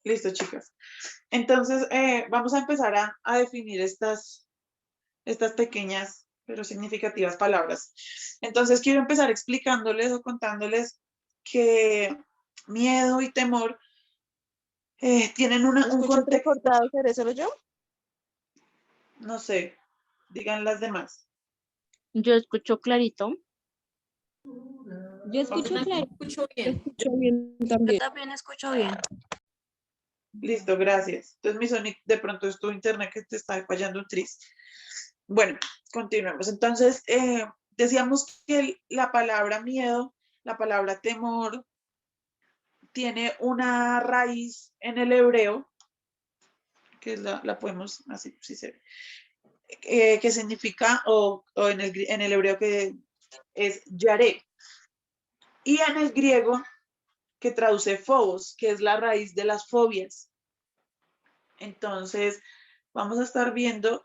Listo, chicas. Entonces, vamos a empezar a definir estas pequeñas pero significativas palabras. Entonces, quiero empezar explicándoles o contándoles que miedo y temor tienen un Escucho contexto, entrecortado, ¿seré solo yo? no sé, digan las demás. Yo escucho clarito. Yo escucho Ok, claro. Escucho Yo bien. escucho bien Yo también. también escucho bien. listo, gracias. Entonces, de pronto es tu internet que te está fallando un tris. Bueno, continuemos. Entonces, decíamos que la palabra miedo, la palabra temor, tiene una raíz en el hebreo, que la podemos, así, sí se ve, que significa, o en el hebreo que es yaré, y en el griego que traduce phobos, que es la raíz de las fobias. Entonces, vamos a estar viendo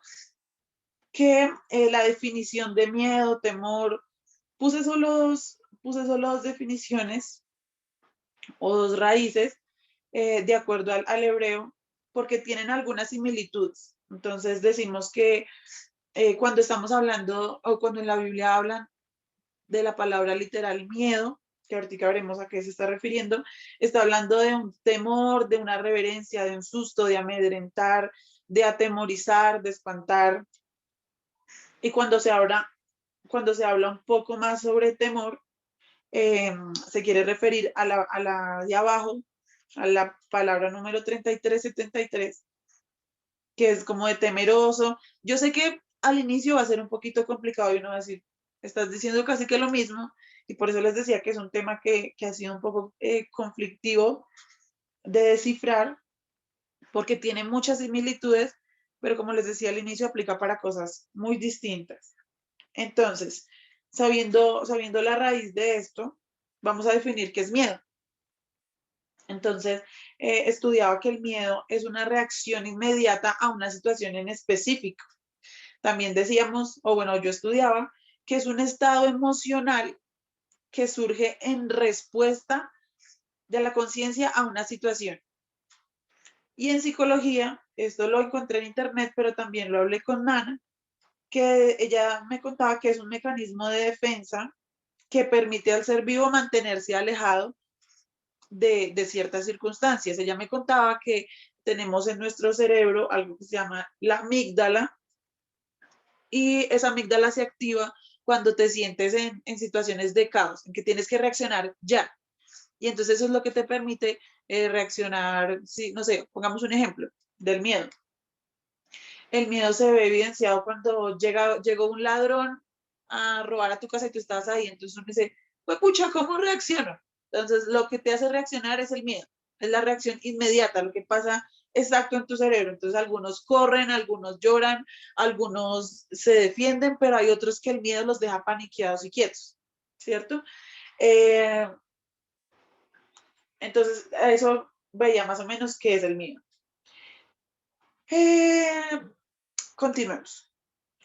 que la definición de miedo, temor, puse solo dos definiciones o dos raíces de acuerdo al hebreo, porque tienen algunas similitudes. Entonces decimos que cuando estamos hablando o cuando en la Biblia hablan de la palabra literal miedo, que ahorita veremos a qué se está refiriendo, está hablando de un temor, de una reverencia, de un susto, de amedrentar, de atemorizar, de espantar. Y cuando se habla un poco más sobre temor, se quiere referir a la de abajo, a la palabra número 3373, que es como de temeroso. Yo sé que al inicio va a ser un poquito complicado y uno va a decir, estás diciendo casi que lo mismo, y por eso les decía que es un tema que ha sido un poco conflictivo de descifrar, porque tiene muchas similitudes, pero como les decía al inicio, aplica para cosas muy distintas. Entonces, sabiendo la raíz de esto, vamos a definir qué es miedo. Entonces, estudiaba que el miedo es una reacción inmediata a una situación en específico. También decíamos, o bueno, yo estudiaba, que es un estado emocional que surge en respuesta de la conciencia a una situación. Y en psicología, esto lo encontré en internet, pero también lo hablé con Nana, que ella me contaba que es un mecanismo de defensa que permite al ser vivo mantenerse alejado de ciertas circunstancias. Ella me contaba que tenemos en nuestro cerebro algo que se llama la amígdala, y esa amígdala se activa cuando te sientes en situaciones de caos, en que tienes que reaccionar ya. Y entonces eso es lo que te permite reaccionar, si, no sé, pongamos un ejemplo del miedo. El miedo se ve evidenciado cuando llegó un ladrón a robar a tu casa y tú estás ahí, entonces uno dice, pues pucha, ¿cómo reacciono? Entonces lo que te hace reaccionar es el miedo, es la reacción inmediata, lo que pasa exacto en tu cerebro. Entonces algunos corren, algunos lloran, algunos se defienden, pero hay otros que el miedo los deja paniqueados y quietos, ¿cierto? Eh, entonces eso veía más o menos qué es el miedo. Continuemos.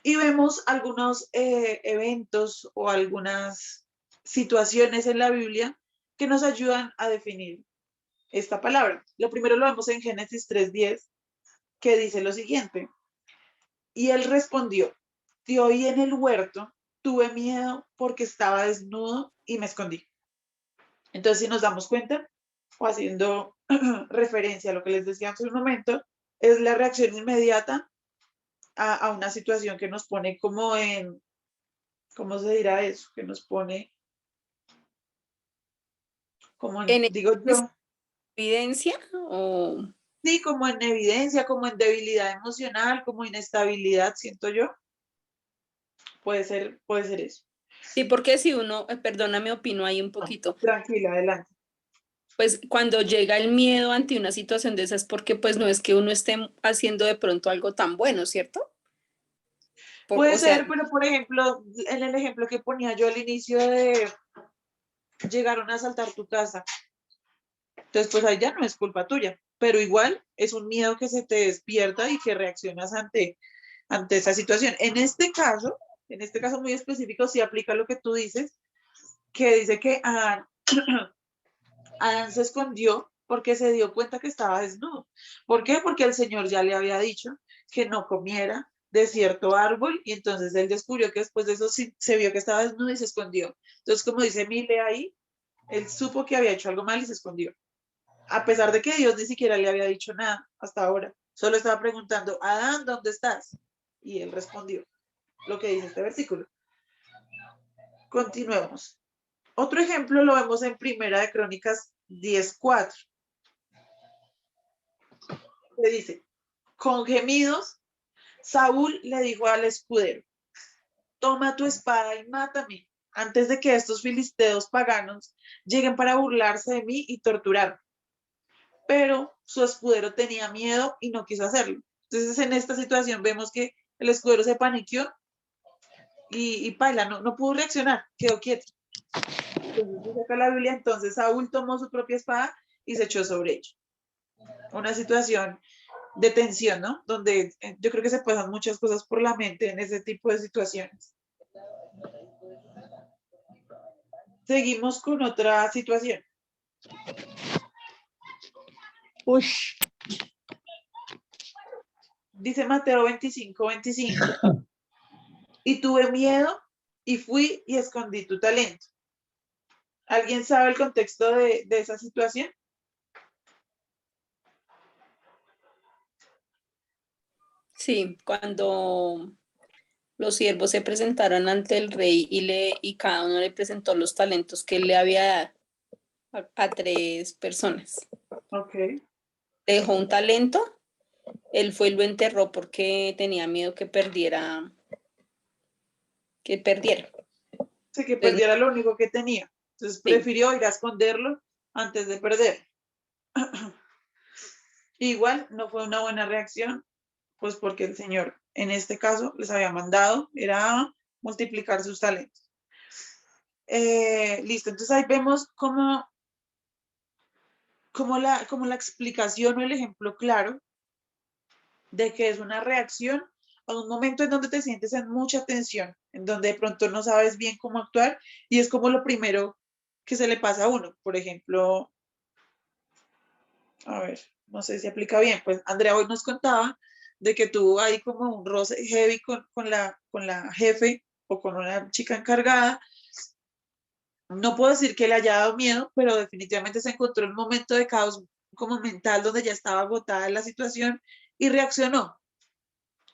Y vemos algunos eventos o algunas situaciones en la Biblia que nos ayudan a definir esta palabra. Lo primero lo vemos en Génesis 3:10, que dice lo siguiente: y él respondió, de hoy en el huerto tuve miedo porque estaba desnudo y me escondí. Entonces, si nos damos cuenta, o haciendo referencia a lo que les decía hace un momento, es la reacción inmediata a una situación que nos pone como en, ¿cómo se dirá eso? Que nos pone como en, ¿En digo yo, evidencia o...? sí, como en evidencia, como en debilidad emocional, como inestabilidad, siento yo. Puede ser eso. Sí, porque si uno, perdóname, opino ahí un poquito, Tranquila, adelante. pues cuando llega el miedo ante una situación de esas, porque pues no es que uno esté haciendo de pronto algo tan bueno, ¿cierto? Puede O sea, ser, pero por ejemplo, en el ejemplo que ponía yo al inicio de llegaron a asaltar tu casa, entonces pues ahí ya no es culpa tuya, pero igual es un miedo que se te despierta y que reaccionas ante esa situación. En este caso muy específico, sí aplica lo que tú dices, que dice que Adán se escondió porque se dio cuenta que estaba desnudo. ¿Por qué? Porque el Señor ya le había dicho que no comiera de cierto árbol y entonces él descubrió que después de eso se vio que estaba desnudo y se escondió. Entonces, como dice Mile ahí, él supo que había hecho algo mal y se escondió. A pesar de que Dios ni siquiera le había dicho nada hasta ahora. Solo estaba preguntando, Adán, ¿dónde estás? Y él respondió lo que dice este versículo. Continuemos. Otro ejemplo lo vemos en Primera de Crónicas 10:4. Le dice, con gemidos, Saúl le dijo al escudero, toma tu espada y mátame, antes de que estos filisteos paganos lleguen para burlarse de mí y torturarme. Pero su escudero tenía miedo y no quiso hacerlo. Entonces en esta situación vemos que el escudero se paniqueó y paila, no pudo reaccionar, quedó quieto. Entonces dice acá la Biblia, entonces Saúl tomó su propia espada y se echó sobre ella. Una situación de tensión, ¿no? Donde yo creo que se pasan muchas cosas por la mente en ese tipo de situaciones. Seguimos con otra situación. Ush. Dice Mateo 25:25. Y tuve miedo y fui y escondí tu talento. ¿Alguien sabe el contexto de esa situación? Sí, cuando los siervos se presentaron ante el rey y cada uno le presentó los talentos que él le había dado a tres personas. Ok. Dejó un talento, él fue y lo enterró porque tenía miedo que perdiera. Sí, que Entonces, perdiera lo único que tenía. Entonces sí, prefirió ir a esconderlo antes de perder. Igual no fue una buena reacción, pues porque el Señor en este caso les había mandado, era multiplicar sus talentos. Listo, entonces ahí vemos como la explicación o el ejemplo claro de que es una reacción a un momento en donde te sientes en mucha tensión, en donde de pronto no sabes bien cómo actuar y es como lo primero que se le pasa a uno. Por ejemplo, a ver, no sé si aplica bien, pues Andrea hoy nos contaba de que tuvo ahí como un roce heavy con la jefe o con una chica encargada. No puedo decir que le haya dado miedo, pero definitivamente se encontró en un momento de caos como mental donde ya estaba agotada en la situación y reaccionó.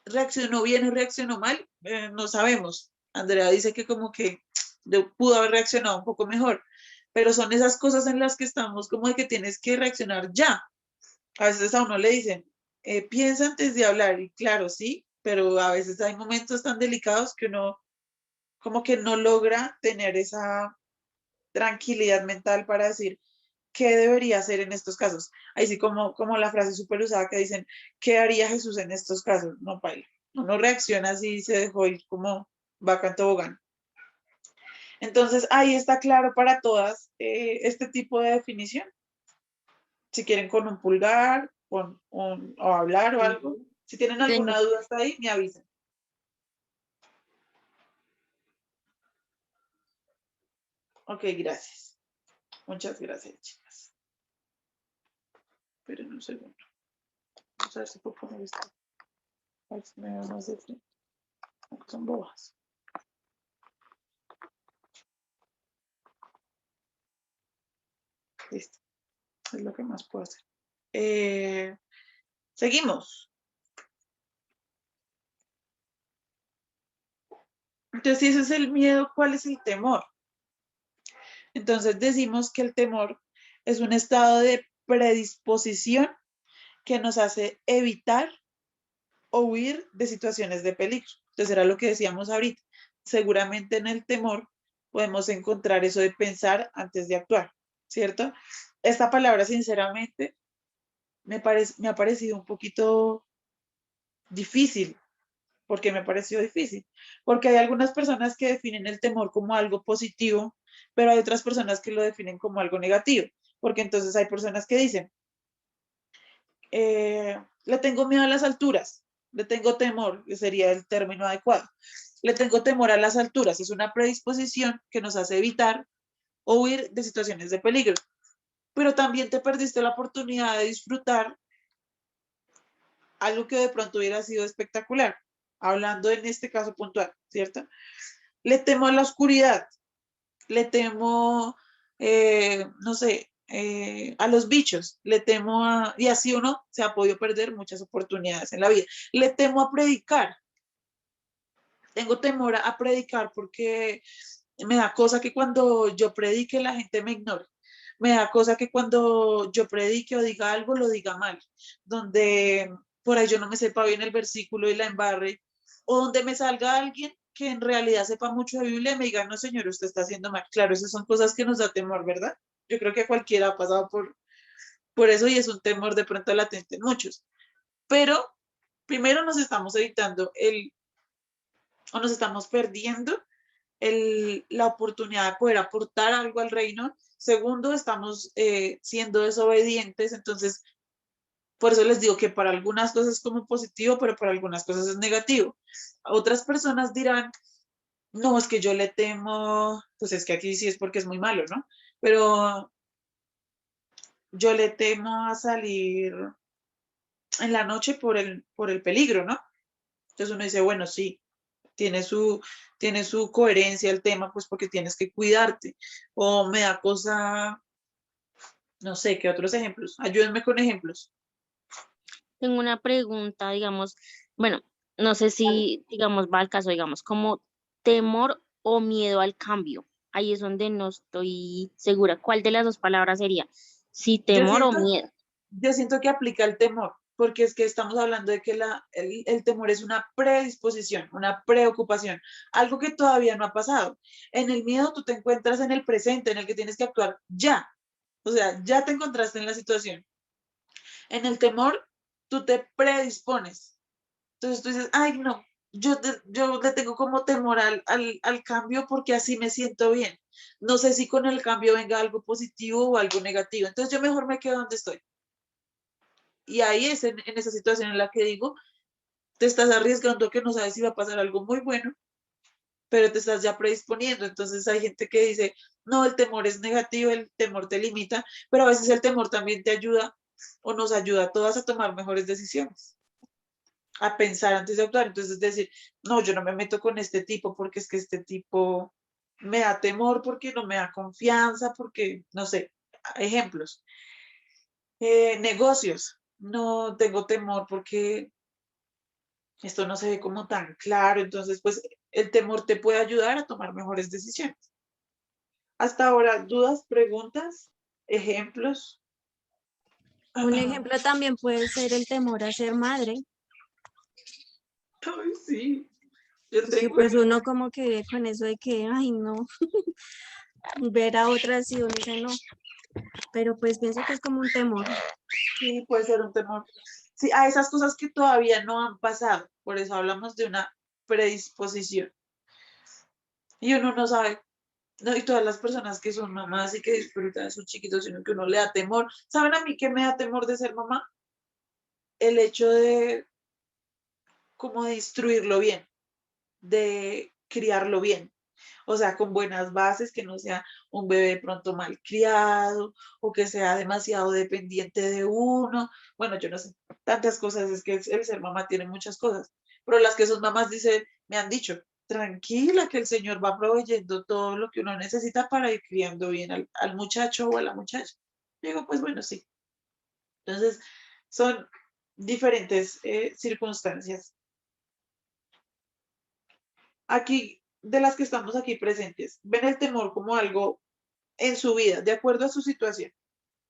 ¿Reaccionó bien o reaccionó mal? No sabemos. Andrea dice que como que pudo haber reaccionado un poco mejor, pero son esas cosas en las que estamos como de que tienes que reaccionar ya. A veces a uno le dicen, piensa antes de hablar, y claro, sí, pero a veces hay momentos tan delicados que uno como que no logra tener esa tranquilidad mental para decir qué debería hacer en estos casos. Ahí sí como la frase súper usada que dicen, ¿qué haría Jesús en estos casos? No, paila. Uno reacciona así y se dejó ir como vaca en tobogán. Entonces, ahí está claro para todas este tipo de definición. Si quieren con un pulgar, o hablar o algo. Si tienen Ten- alguna duda hasta ahí, me avisan. Ok, gracias. Muchas gracias, chicas. Esperen un segundo. Vamos a ver si puedo poner esto. A ver si me veo más de frente. Son bobas. Listo. Es lo que más puedo hacer. Seguimos. Entonces, si ese es el miedo, ¿cuál es el temor? Entonces decimos que el temor es un estado de predisposición que nos hace evitar o huir de situaciones de peligro. Entonces era lo que decíamos ahorita. Seguramente en el temor podemos encontrar eso de pensar antes de actuar, ¿cierto? Esta palabra, sinceramente, me ha parecido un poquito difícil. ¿Por qué me pareció difícil? Porque hay algunas personas que definen el temor como algo positivo, pero hay otras personas que lo definen como algo negativo. Porque entonces hay personas que dicen, le tengo miedo a las alturas, le tengo temor, que sería el término adecuado. Le tengo temor a las alturas, es una predisposición que nos hace evitar o huir de situaciones de peligro. pero también te perdiste la oportunidad de disfrutar algo que de pronto hubiera sido espectacular, hablando en este caso puntual, ¿cierto? Le temo a la oscuridad, le temo, no sé, a los bichos, le temo a, y así uno se ha podido perder muchas oportunidades en la vida. Le temo a predicar, tengo temor a predicar porque me da cosa que cuando yo predique la gente me ignore. Me da cosa que cuando yo predique o diga algo lo diga mal, donde por ahí yo no me sepa bien el versículo y la embarre, o donde me salga alguien que en realidad sepa mucho de Biblia y me diga, no señor, usted está haciendo mal. Claro, esas son cosas que nos da temor, ¿verdad? Yo creo que cualquiera ha pasado por eso y es un temor de pronto latente en muchos. Pero primero nos estamos evitando o nos estamos perdiendo la oportunidad de poder aportar algo al reino. Segundo, estamos siendo desobedientes, entonces por eso les digo que para algunas cosas es como positivo, pero para algunas cosas es negativo. Otras personas dirán, no, es que yo le temo, pues es que aquí sí es porque es muy malo, ¿no? Pero yo le temo a salir en la noche por el peligro, ¿no? Entonces uno dice, bueno, sí, tiene su, tiene su coherencia el tema, pues porque tienes que cuidarte. O me da cosa, no sé, ¿qué otros ejemplos? Ayúdenme con ejemplos. Tengo una pregunta, digamos, bueno, no sé si, digamos, va al caso, digamos, como temor o miedo al cambio. Ahí es donde no estoy segura. ¿Cuál de las dos palabras sería? Si Yo temor o siento, miedo. yo siento que aplica el temor, porque es que estamos hablando de que el temor es una predisposición, una preocupación, algo que todavía no ha pasado. En el miedo tú te encuentras en el presente, en el que tienes que actuar ya. O sea, ya te encontraste en la situación. En el temor, tú te predispones. Entonces tú dices, ay, no, yo le tengo como temor al cambio porque así me siento bien. No sé si con el cambio venga algo positivo o algo negativo. Entonces yo mejor me quedo donde estoy. Y ahí es en esa situación en la que digo, te estás arriesgando que no sabes si va a pasar algo muy bueno, pero te estás ya predisponiendo. Entonces hay gente que dice, no, el temor es negativo, el temor te limita, pero a veces el temor también te ayuda o nos ayuda a todas a tomar mejores decisiones, a pensar antes de actuar. Entonces es decir, no, yo no me meto con este tipo porque es que este tipo me da temor, porque no me da confianza, porque, no sé, ejemplos. Negocios, no tengo temor porque esto no se ve como tan claro, entonces pues el temor te puede ayudar a tomar mejores decisiones. Hasta ahora, dudas, preguntas, ejemplos. Un ejemplo también puede ser el temor a ser madre, Ay, sí, yo porque tengo, pues uno como que vive con eso de que, ay, no, ver a otras y uno dice no, pero pues pienso que es como un temor. sí, puede ser un temor. Sí, a esas cosas que todavía no han pasado, por eso hablamos de una predisposición. Y uno no sabe, no, y todas las personas que son mamás y que disfrutan de sus chiquitos, sino que uno le da temor. ¿Saben a mí qué me da temor de ser mamá? El hecho de como de instruirlo bien, de criarlo bien. O sea, con buenas bases, que no sea un bebé de pronto mal criado o que sea demasiado dependiente de uno. Bueno, yo no sé, tantas cosas, es que el ser mamá tiene muchas cosas, pero las que son mamás dicen, me han dicho, tranquila que el Señor va proveyendo todo lo que uno necesita para ir criando bien al muchacho o a la muchacha. Digo, pues bueno, sí. Entonces, son diferentes circunstancias. Aquí, de las que estamos aquí presentes, ven el temor como algo en su vida, de acuerdo a su situación,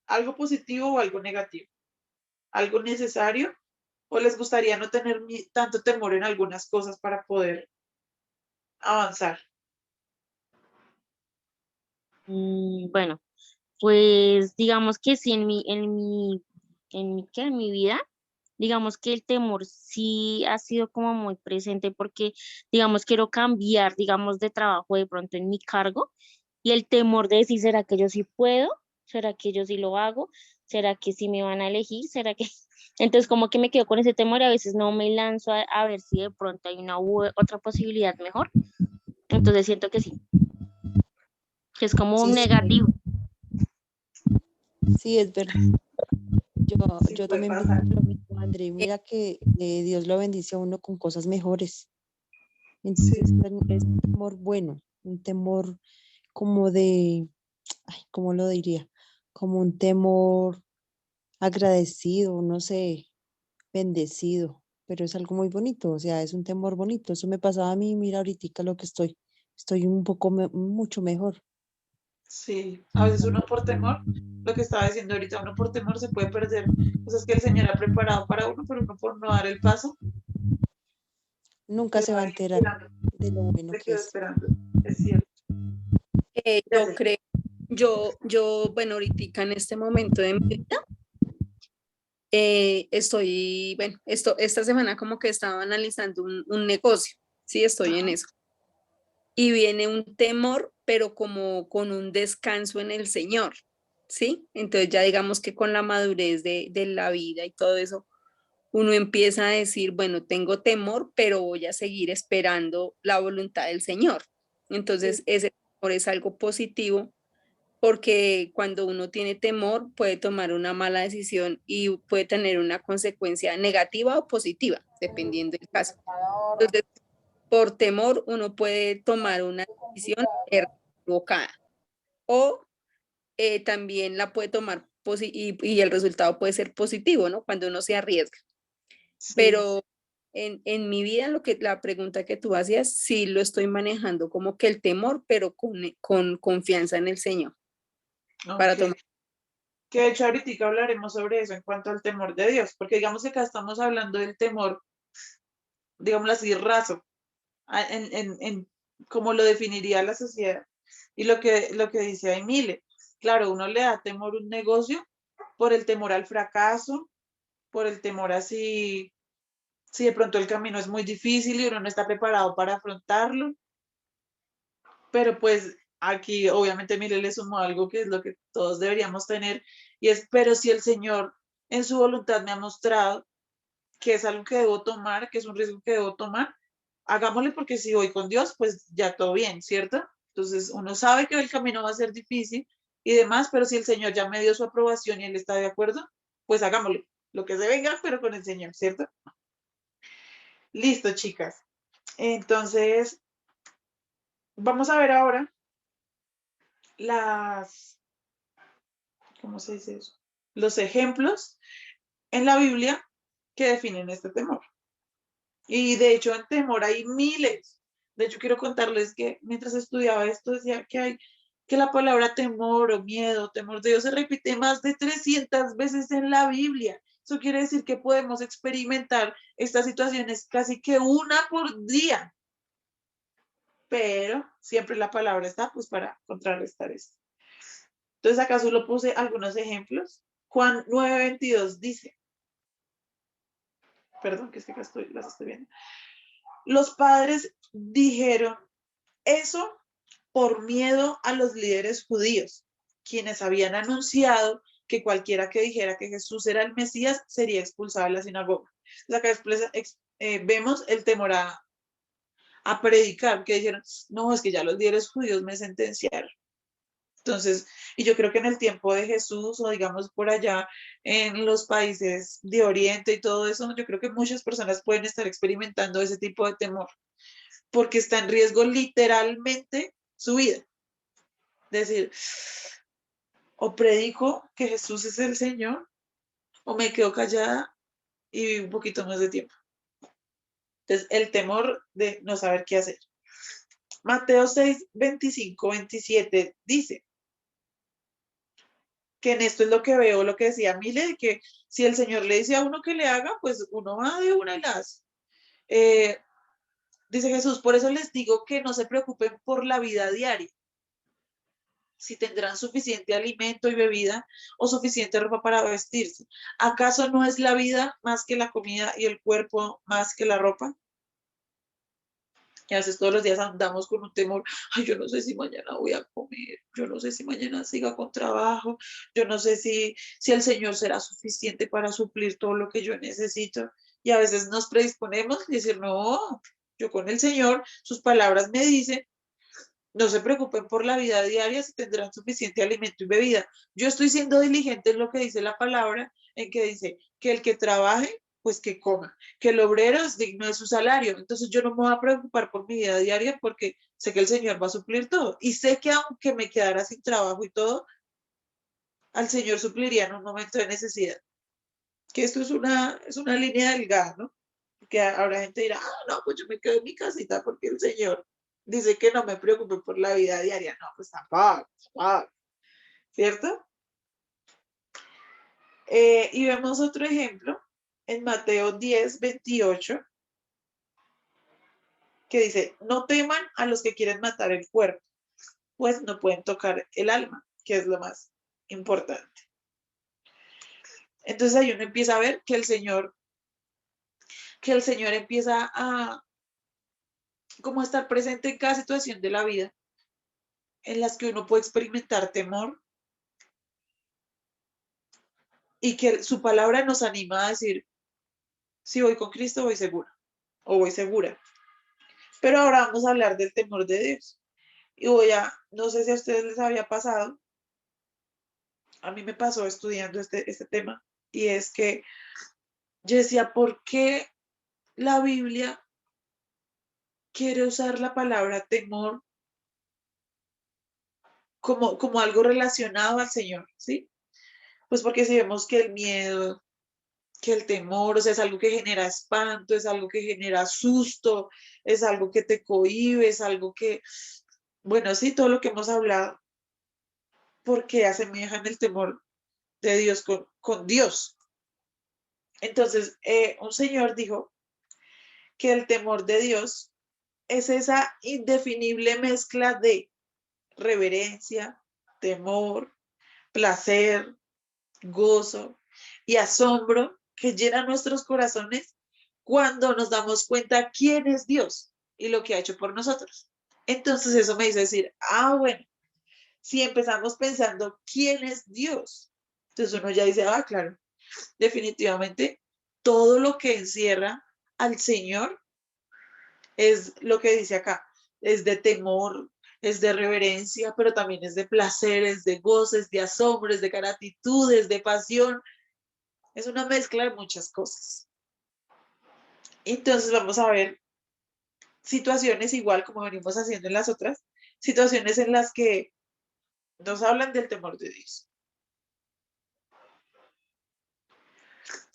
algo positivo o algo negativo, algo necesario, o les gustaría no tener tanto temor en algunas cosas para poder avanzar. Bueno, pues digamos que sí, en mi vida, digamos que el temor sí ha sido como muy presente porque, digamos, quiero cambiar, digamos, de trabajo de pronto en mi cargo y el temor de decir, ¿será que yo sí puedo? ¿Será que yo sí lo hago? ¿Será que sí me van a elegir? ¿Será que...? Entonces como que me quedo con ese temor y a veces no me lanzo a ver si de pronto hay una otra posibilidad mejor. Entonces siento que sí, que es como Sí, un sí, negativo. Sí, es verdad. Sí Yo puede también pienso pasar. lo mismo, André. Mira que Dios lo bendice a uno con cosas mejores. Sí, Entonces es un temor bueno, un temor como de, ay, ¿cómo lo diría? Como un temor agradecido, no sé, bendecido, pero es algo muy bonito, o sea, es un temor bonito. Eso me pasaba a mí, mira ahorita lo que estoy un poco, mucho mejor. sí. A veces uno por temor, lo que estaba diciendo ahorita, uno por temor se puede perder cosas que el Señor ha preparado para uno, pero uno por no dar el paso, Nunca quedó se va a ahí enterar esperando, de lo bueno se que quedó es. esperando. Es cierto. Ya Yo sé. creo, bueno, ahorita en este momento de mi vida, estoy, bueno, esta semana como que estaba analizando un negocio, sí, estoy en Ajá. eso. Y viene un temor, pero como con un descanso en el Señor, ¿sí? Entonces ya digamos que con la madurez de la vida y todo eso, uno empieza a decir, bueno, tengo temor, pero voy a seguir esperando la voluntad del Señor. Sí, Entonces ese temor es algo positivo porque cuando uno tiene temor puede tomar una mala decisión y puede tener una consecuencia negativa o positiva, dependiendo del caso. Entonces, por temor uno puede tomar una decisión equivocada o también la puede tomar y el resultado puede ser positivo, ¿no? Cuando uno se arriesga. sí. Pero en mi vida, la pregunta que tú hacías, sí lo estoy manejando como que el temor, pero con confianza en el Señor para Ok. tomar. Que de hecho ahorita hablaremos sobre eso en cuanto al temor de Dios, porque digamos que acá estamos hablando del temor, digámoslo así, raso, en cómo lo definiría la sociedad. Y lo que dice ahí Mile, claro, uno le da temor a un negocio por el temor al fracaso, por el temor así, si de pronto el camino es muy difícil y uno no está preparado para afrontarlo, pero pues aquí obviamente Mile le sumó algo que es lo que todos deberíamos tener, y es, pero si el Señor en su voluntad me ha mostrado que es algo que debo tomar, que es un riesgo que debo tomar, hagámosle porque si voy con Dios, pues ya todo bien, ¿cierto? Entonces uno sabe que el camino va a ser difícil y demás, pero si el Señor ya me dio su aprobación y Él está de acuerdo, pues hagámosle lo que se venga, pero con el Señor, ¿cierto? Listo, chicas. Entonces, vamos a ver ahora las, ¿cómo se dice eso? Los ejemplos en la Biblia que definen este temor. Y de hecho, en temor hay miles. De hecho, quiero contarles que mientras estudiaba esto, decía que la palabra temor o miedo, temor de Dios se repite más de 300 veces en la Biblia. Eso quiere decir que podemos experimentar estas situaciones casi que una por día, pero siempre la palabra está pues para contrarrestar esto. Entonces, acá solo puse algunos ejemplos. Juan 9:22 dice, perdón, que es que acá las estoy viendo. Los padres dijeron eso por miedo a los líderes judíos, quienes habían anunciado que cualquiera que dijera que Jesús era el Mesías sería expulsado de la sinagoga. Entonces acá vemos el temor a predicar, que dijeron, no, es que ya los líderes judíos me sentenciaron. Entonces, y yo creo que en el tiempo de Jesús, o digamos por allá en los países de Oriente y todo eso, yo creo que muchas personas pueden estar experimentando ese tipo de temor, porque está en riesgo literalmente su vida. Es decir, o predico que Jesús es el Señor, o me quedo callada y vivo un poquito más de tiempo. Entonces, el temor de no saber qué hacer. Mateo 6:25-27 dice que en esto es lo que veo, lo que decía Mile, de que si el Señor le dice a uno que le haga, pues uno va de una y la hace. Dice Jesús, por eso les digo que no se preocupen por la vida diaria, si tendrán suficiente alimento y bebida o suficiente ropa para vestirse. ¿Acaso no es la vida más que la comida y el cuerpo más que la ropa? Y a veces todos los días andamos con un temor, ay, yo no sé si mañana voy a comer, yo no sé si mañana siga con trabajo, yo no sé si el Señor será suficiente para suplir todo lo que yo necesito. Y a veces nos predisponemos y decir, no, yo con el Señor, sus palabras me dicen No se preocupen por la vida diaria si tendrán suficiente alimento y bebida. Yo estoy siendo diligente en lo que dice la palabra, en que dice que el que trabaje, pues que coma, que el obrero es digno de su salario. Entonces yo no me voy a preocupar por mi vida diaria porque sé que el Señor va a suplir todo. Y sé que aunque me quedara sin trabajo y todo, al Señor supliría en un momento de necesidad. Que esto es una línea delgada, ¿no? Que habrá gente que dirá, ah, no, pues yo me quedo en mi casita porque el Señor dice que no me preocupe por la vida diaria. No, pues tampoco, tampoco, ¿cierto? Y vemos otro ejemplo en Mateo 10:28, que dice, no teman a los que quieren matar el cuerpo, pues no pueden tocar el alma, que es lo más importante. Entonces ahí uno empieza a ver que el Señor empieza a como a estar presente en cada situación de la vida en las que uno puede experimentar temor y que su palabra nos anima a decir, si voy con Cristo voy segura o voy segura. Pero ahora vamos a hablar del temor de Dios. Y no sé si a ustedes les había pasado, a mí me pasó estudiando este tema, y es que yo decía, ¿por qué la Biblia quiere usar la palabra temor como algo relacionado al Señor? ¿Sí? Pues porque si vemos que el miedo, que el temor, o sea, es algo que genera espanto, es algo que genera susto, es algo que te cohíbe, es algo que, bueno, sí, todo lo que hemos hablado, porque asemejan el temor de Dios con Dios. Entonces, un señor dijo que el temor de Dios es esa indefinible mezcla de reverencia, temor, placer, gozo y asombro que llena nuestros corazones cuando nos damos cuenta quién es Dios y lo que ha hecho por nosotros. Entonces eso me hizo decir, ah, bueno, si empezamos pensando quién es Dios, entonces uno ya dice, ah, claro, definitivamente todo lo que encierra al Señor es lo que dice acá, es de temor, es de reverencia, pero también es de placeres, de goces, de asombros, de gratitudes, de pasión. Es una mezcla de muchas cosas. Entonces vamos a ver situaciones igual como venimos haciendo en las otras, situaciones en las que nos hablan del temor de Dios.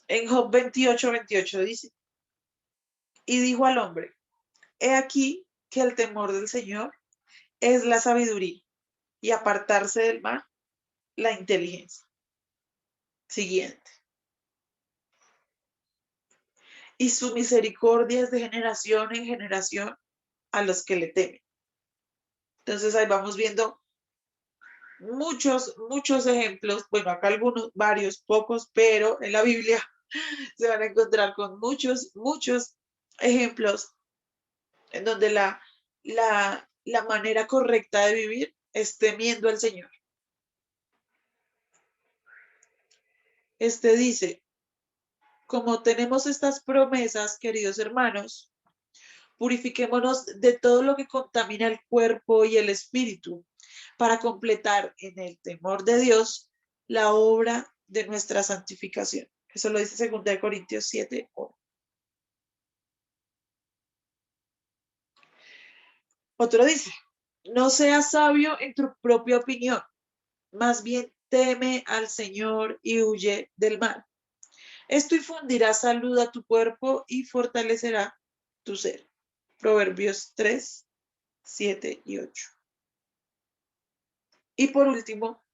En Job 28:28 dice, y dijo al hombre, he aquí que el temor del Señor es la sabiduría y apartarse del mal, la inteligencia. Siguiente. Y su misericordia es de generación en generación a los que le temen. Entonces ahí vamos viendo muchos ejemplos, bueno, acá algunos, varios, pocos, pero en la Biblia se van a encontrar con muchos ejemplos en donde la manera correcta de vivir es temiendo al Señor. Dice, como tenemos estas promesas, queridos hermanos, purifiquémonos de todo lo que contamina el cuerpo y el espíritu para completar en el temor de Dios la obra de nuestra santificación. Eso lo dice 2 Corintios 7:1. Otro dice, no seas sabio en tu propia opinión, más bien teme al Señor y huye del mal. Esto infundirá salud a tu cuerpo y fortalecerá tu ser. Proverbios 3:7 y 8. Y por último,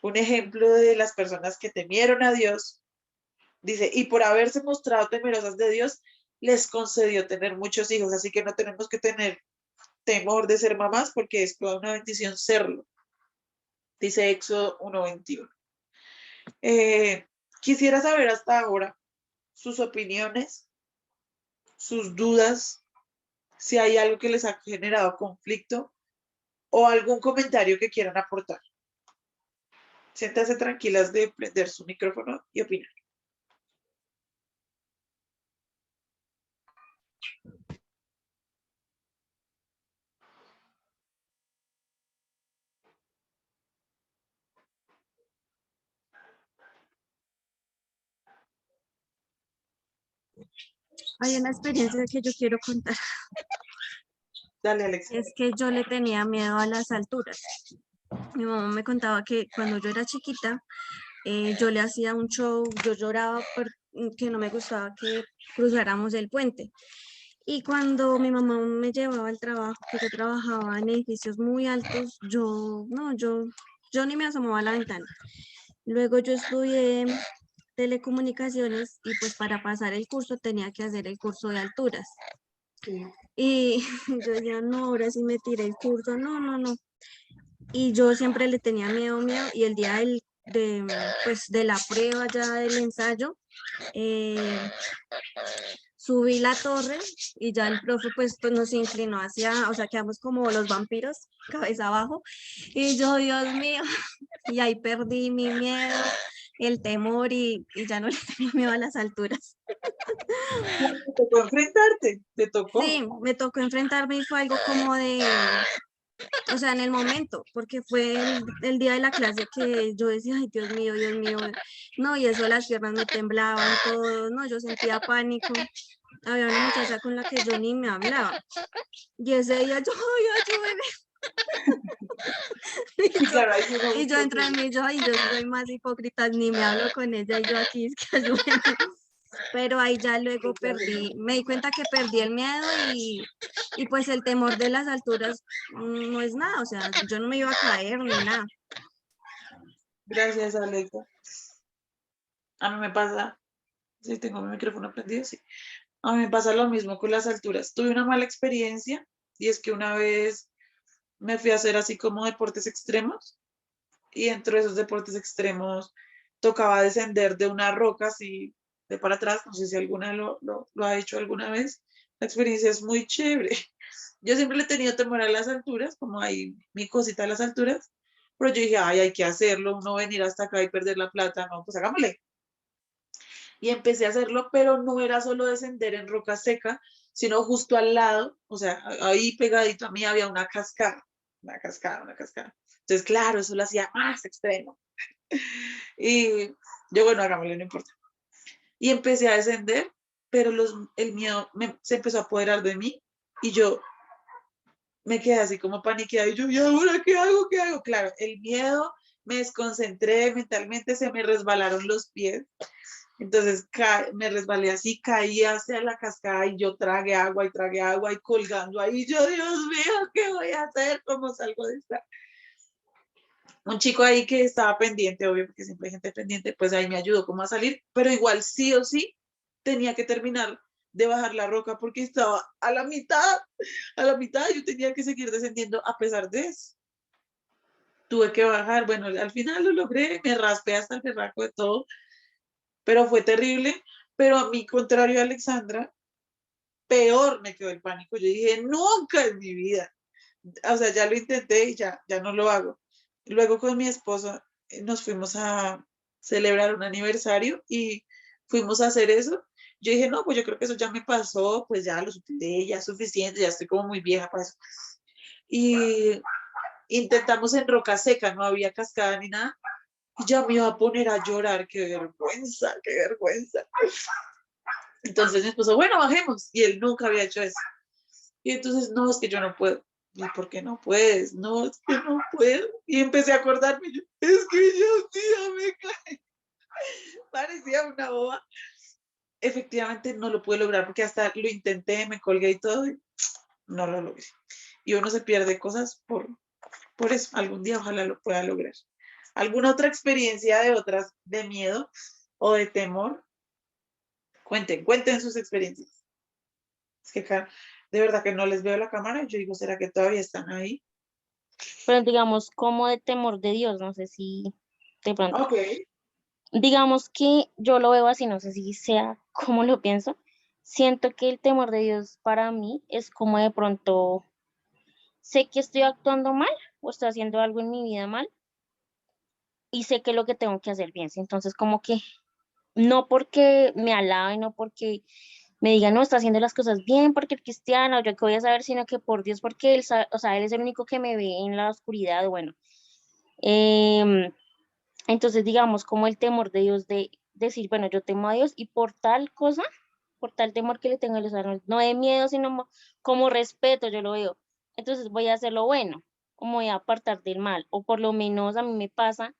un ejemplo de las personas que temieron a Dios, dice, y por haberse mostrado temerosas de Dios, les concedió tener muchos hijos, así que no tenemos que tener temor de ser mamás porque es toda una bendición serlo, dice Éxodo 1:21. Quisiera saber hasta ahora sus opiniones, sus dudas, si hay algo que les ha generado conflicto o algún comentario que quieran aportar. Siéntanse tranquilas de prender su micrófono y opinar. Hay una experiencia que yo quiero contar. Dale, Alexa. Es que yo le tenía miedo a las alturas. Mi mamá me contaba que cuando yo era chiquita, yo le hacía un show, yo lloraba porque no me gustaba que cruzáramos el puente. Y cuando mi mamá me llevaba al trabajo, que yo trabajaba en edificios muy altos, yo ni me asomaba a la ventana. Luego yo estudié telecomunicaciones y pues para pasar el curso tenía que hacer el curso de alturas. Sí. Y yo decía, no, ahora sí me tiré el curso, no, no, no. Y yo siempre le tenía miedo, y el día pues, de la prueba ya del ensayo, subí la torre y ya el profe pues nos inclinó hacia, o sea, quedamos como los vampiros, cabeza abajo, y yo, Dios mío, y ahí perdí mi miedo, el temor y ya no le tenía miedo a las alturas. Te tocó enfrentarte, te tocó. Sí, me tocó enfrentarme y fue algo como de, o sea, en el momento, porque fue el día de la clase que yo decía, ay, Dios mío, no, y eso las piernas me temblaban, todo, no, yo sentía pánico. Había una muchacha con la que yo ni me hablaba, y ese día yo, ay, ayúdeme. Sí, claro, ahí sí no Y yo busco entro en mí, yo soy más hipócrita, ni me hablo con ella, y yo aquí, es que ayúdeme. Pero ahí ya luego perdí, me di cuenta que perdí el miedo y pues el temor de las alturas no es nada, o sea, yo no me iba a caer ni nada. Gracias, Alexa. A mí me pasa, sí, tengo mi micrófono prendido, sí. A mí me pasa lo mismo con las alturas. Tuve una mala experiencia y es que una vez me fui a hacer así como deportes extremos y dentro de esos deportes extremos tocaba descender de una roca así de para atrás. No sé si alguna lo ha hecho alguna vez. La experiencia es muy chévere. Yo siempre le he tenido temor a las alturas, como hay mi cosita a las alturas, pero yo dije, ay, hay que hacerlo, uno venir hasta acá y perder la plata, no, pues hagámosle. Y empecé a hacerlo, pero no era solo descender en roca seca, sino justo al lado, o sea, ahí pegadito a mí había una cascada, una cascada, una cascada. Entonces, claro, eso lo hacía más extremo. Y yo, bueno, hagámosle, no importa. Y empecé a descender, pero el miedo se empezó a apoderar de mí y yo me quedé así como paniqueada y yo, ¿y ahora qué hago? ¿Qué hago? Claro, el miedo, me desconcentré mentalmente, se me resbalaron los pies. Entonces me resbalé así, caí hacia la cascada y yo tragué agua y colgando ahí. Yo, Dios mío, ¿qué voy a hacer? ¿Cómo salgo de esta? Un chico ahí que estaba pendiente, obvio, porque siempre hay gente pendiente, pues ahí me ayudó como a salir, pero igual sí o sí tenía que terminar de bajar la roca porque estaba a la mitad yo tenía que seguir descendiendo a pesar de eso. Tuve que bajar, bueno, al final lo logré, me raspé hasta el berraco de todo, pero fue terrible, pero a mí, contrario a Alexandra, peor me quedó el pánico. Yo dije, nunca en mi vida. O sea, ya lo intenté y ya no lo hago. Luego con mi esposo nos fuimos a celebrar un aniversario y fuimos a hacer eso. Yo dije, no, pues yo creo que eso ya me pasó, pues ya lo superé, ya es suficiente, ya estoy como muy vieja para eso. Y intentamos en roca seca, no había cascada ni nada. Y ya me iba a poner a llorar, qué vergüenza, qué vergüenza. Entonces mi esposo, bueno, bajemos. Y él nunca había hecho eso. Y entonces, no, es que yo no puedo. ¿Y por qué no puedes? No, es que no puedo. Y empecé a acordarme, yo, es que yo un día me caí. Parecía una boba. Efectivamente no lo pude lograr porque hasta lo intenté, me colgué y todo, y no lo logré. Y uno se pierde cosas por eso. Algún día ojalá lo pueda lograr. ¿Alguna otra experiencia de otras de miedo o de temor? Cuenten sus experiencias. Es que acá, de verdad que no les veo la cámara. Yo digo, ¿será que todavía están ahí? Pero digamos, como de temor de Dios, no sé si de pronto. Ok. Digamos que yo lo veo así, no sé si sea como lo pienso. Siento que el temor de Dios para mí es como de pronto, sé que estoy actuando mal o estoy haciendo algo en mi vida mal y sé que es lo que tengo que hacer bien. ¿Sí? Entonces, como que no porque me alabe, no porque me digan, no, está haciendo las cosas bien, porque el cristiano, yo que voy a saber, sino que por Dios, porque él, o sea, él es el único que me ve en la oscuridad, bueno. Em, entonces, digamos, como el temor de Dios de decir, bueno, yo temo a Dios y por tal cosa por tal temor que le tengo a Dios, o sea, no de miedo, sino como respeto, yo lo veo. Entonces voy a hacer lo bueno, como voy a apartar del mal, o por lo menos a mí me pasa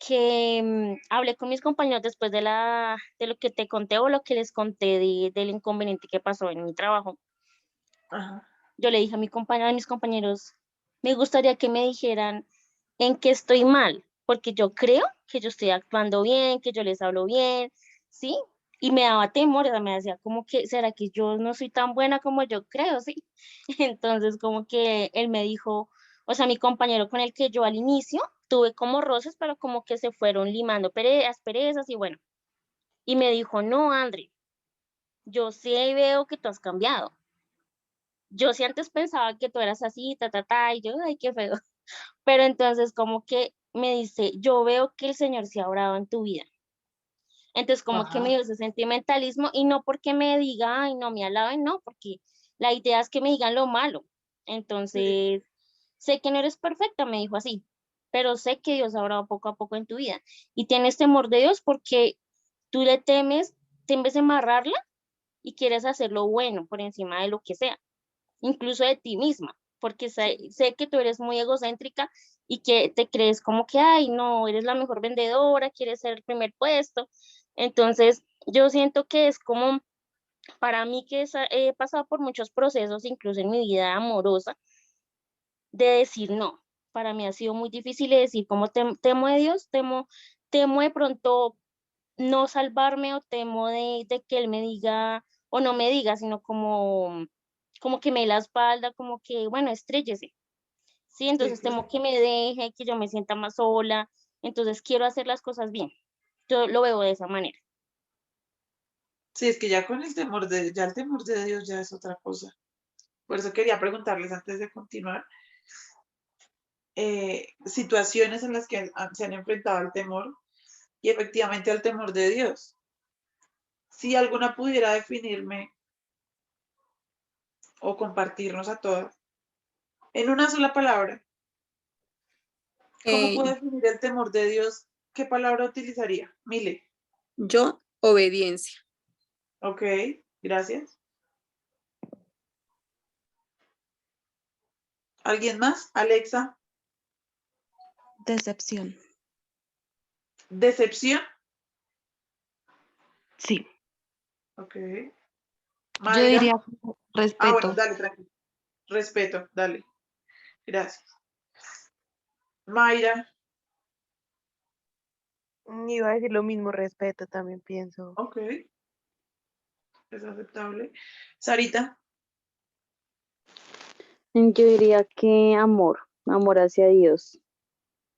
que hablé con mis compañeros después de lo que te conté o lo que les conté del inconveniente que pasó en mi trabajo. Ajá. Yo le dije a mis compañeros, me gustaría que me dijeran en qué estoy mal, porque yo creo que yo estoy actuando bien, que yo les hablo bien, ¿sí? Y me daba temor, o sea, me decía como que, ¿será que yo no soy tan buena como yo creo, sí? Entonces como que él me dijo, o sea, mi compañero con el que yo al inicio tuve como roces, pero como que se fueron limando asperezas y bueno, y me dijo, no, André, yo sí veo que tú has cambiado. Yo sí antes pensaba que tú eras así, y yo, ay, qué feo. Pero entonces como que me dice, yo veo que el Señor se ha obrado en tu vida. Entonces como que me Ajá. dio ese sentimentalismo y no porque me diga, ay, no me alaben, no, porque la idea es que me digan lo malo. Sí, Entonces, sé que no eres perfecta, me dijo así, pero sé que Dios ha obrado poco a poco en tu vida y tienes temor de Dios porque tú le temes amarrarla y quieres hacer lo bueno por encima de lo que sea, incluso de ti misma, porque sí. sé que tú eres muy egocéntrica y que te crees como que, ay, no, eres la mejor vendedora, quieres ser el primer puesto. Entonces, yo siento que es como, para mí que he pasado por muchos procesos, incluso en mi vida amorosa, de decir no. Para mí ha sido muy difícil de decir como temo de Dios, temo de pronto no salvarme o temo de que Él me diga, o no me diga, sino como que me dé la espalda, como que, bueno, estréllese. Sí, Sí, entonces temo claro. que me deje, que yo me sienta más sola, entonces quiero hacer las cosas bien. Yo lo veo de esa manera. Sí, es que ya con el temor ya el temor de Dios ya es otra cosa. Por eso quería preguntarles antes de continuar, situaciones en las que se han enfrentado al temor y efectivamente al temor de Dios. Si alguna pudiera definirme o compartirnos a todas en una sola palabra, ¿cómo puedo Eh, definir el temor de Dios? ¿Qué palabra utilizaría? Mile. yo, obediencia. Ok, gracias. ¿Alguien más? Alexa. Decepción. Decepción. Sí. Ok. Yo Mayra. diría Ah, bueno, respeto. dale, tranquilo. Respeto, dale. Gracias. Mayra. Iba a decir lo mismo, respeto, también pienso. Ok, es aceptable. Sarita. Yo diría que amor hacia Dios.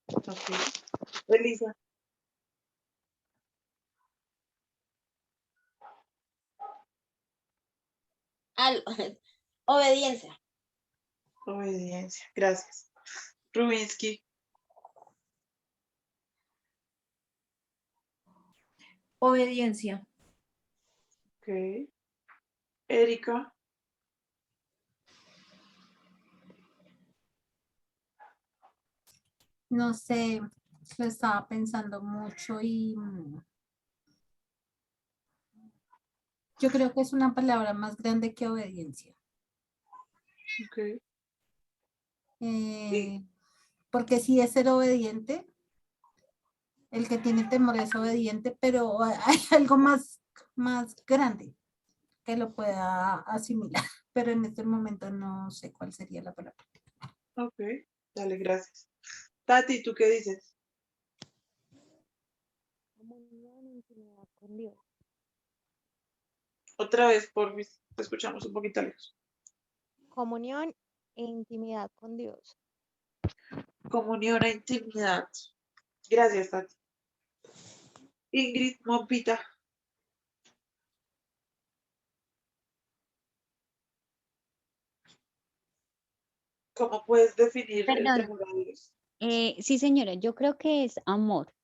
Ok. Elisa. Obediencia. Obediencia. Gracias. Rubinsky. Obediencia. Ok. Erika. No sé, lo estaba pensando mucho y yo creo que es una palabra más grande que obediencia. Ok. Sí. Eh, porque sí es ser obediente, el que tiene temor es obediente, pero hay algo más grande que lo pueda asimilar, pero en este momento no sé cuál sería la palabra. Ok. Dale, gracias. Tati, ¿tú qué dices? Comunión, intimidad con Dios. Otra vez, por te escuchamos un poquito lejos. Comunión e intimidad con Dios. Comunión e intimidad. Gracias, Tati. Ingrid Mompita. ¿Cómo puedes definir el Perdón, temor a Dios? sí señora, yo creo que es amor.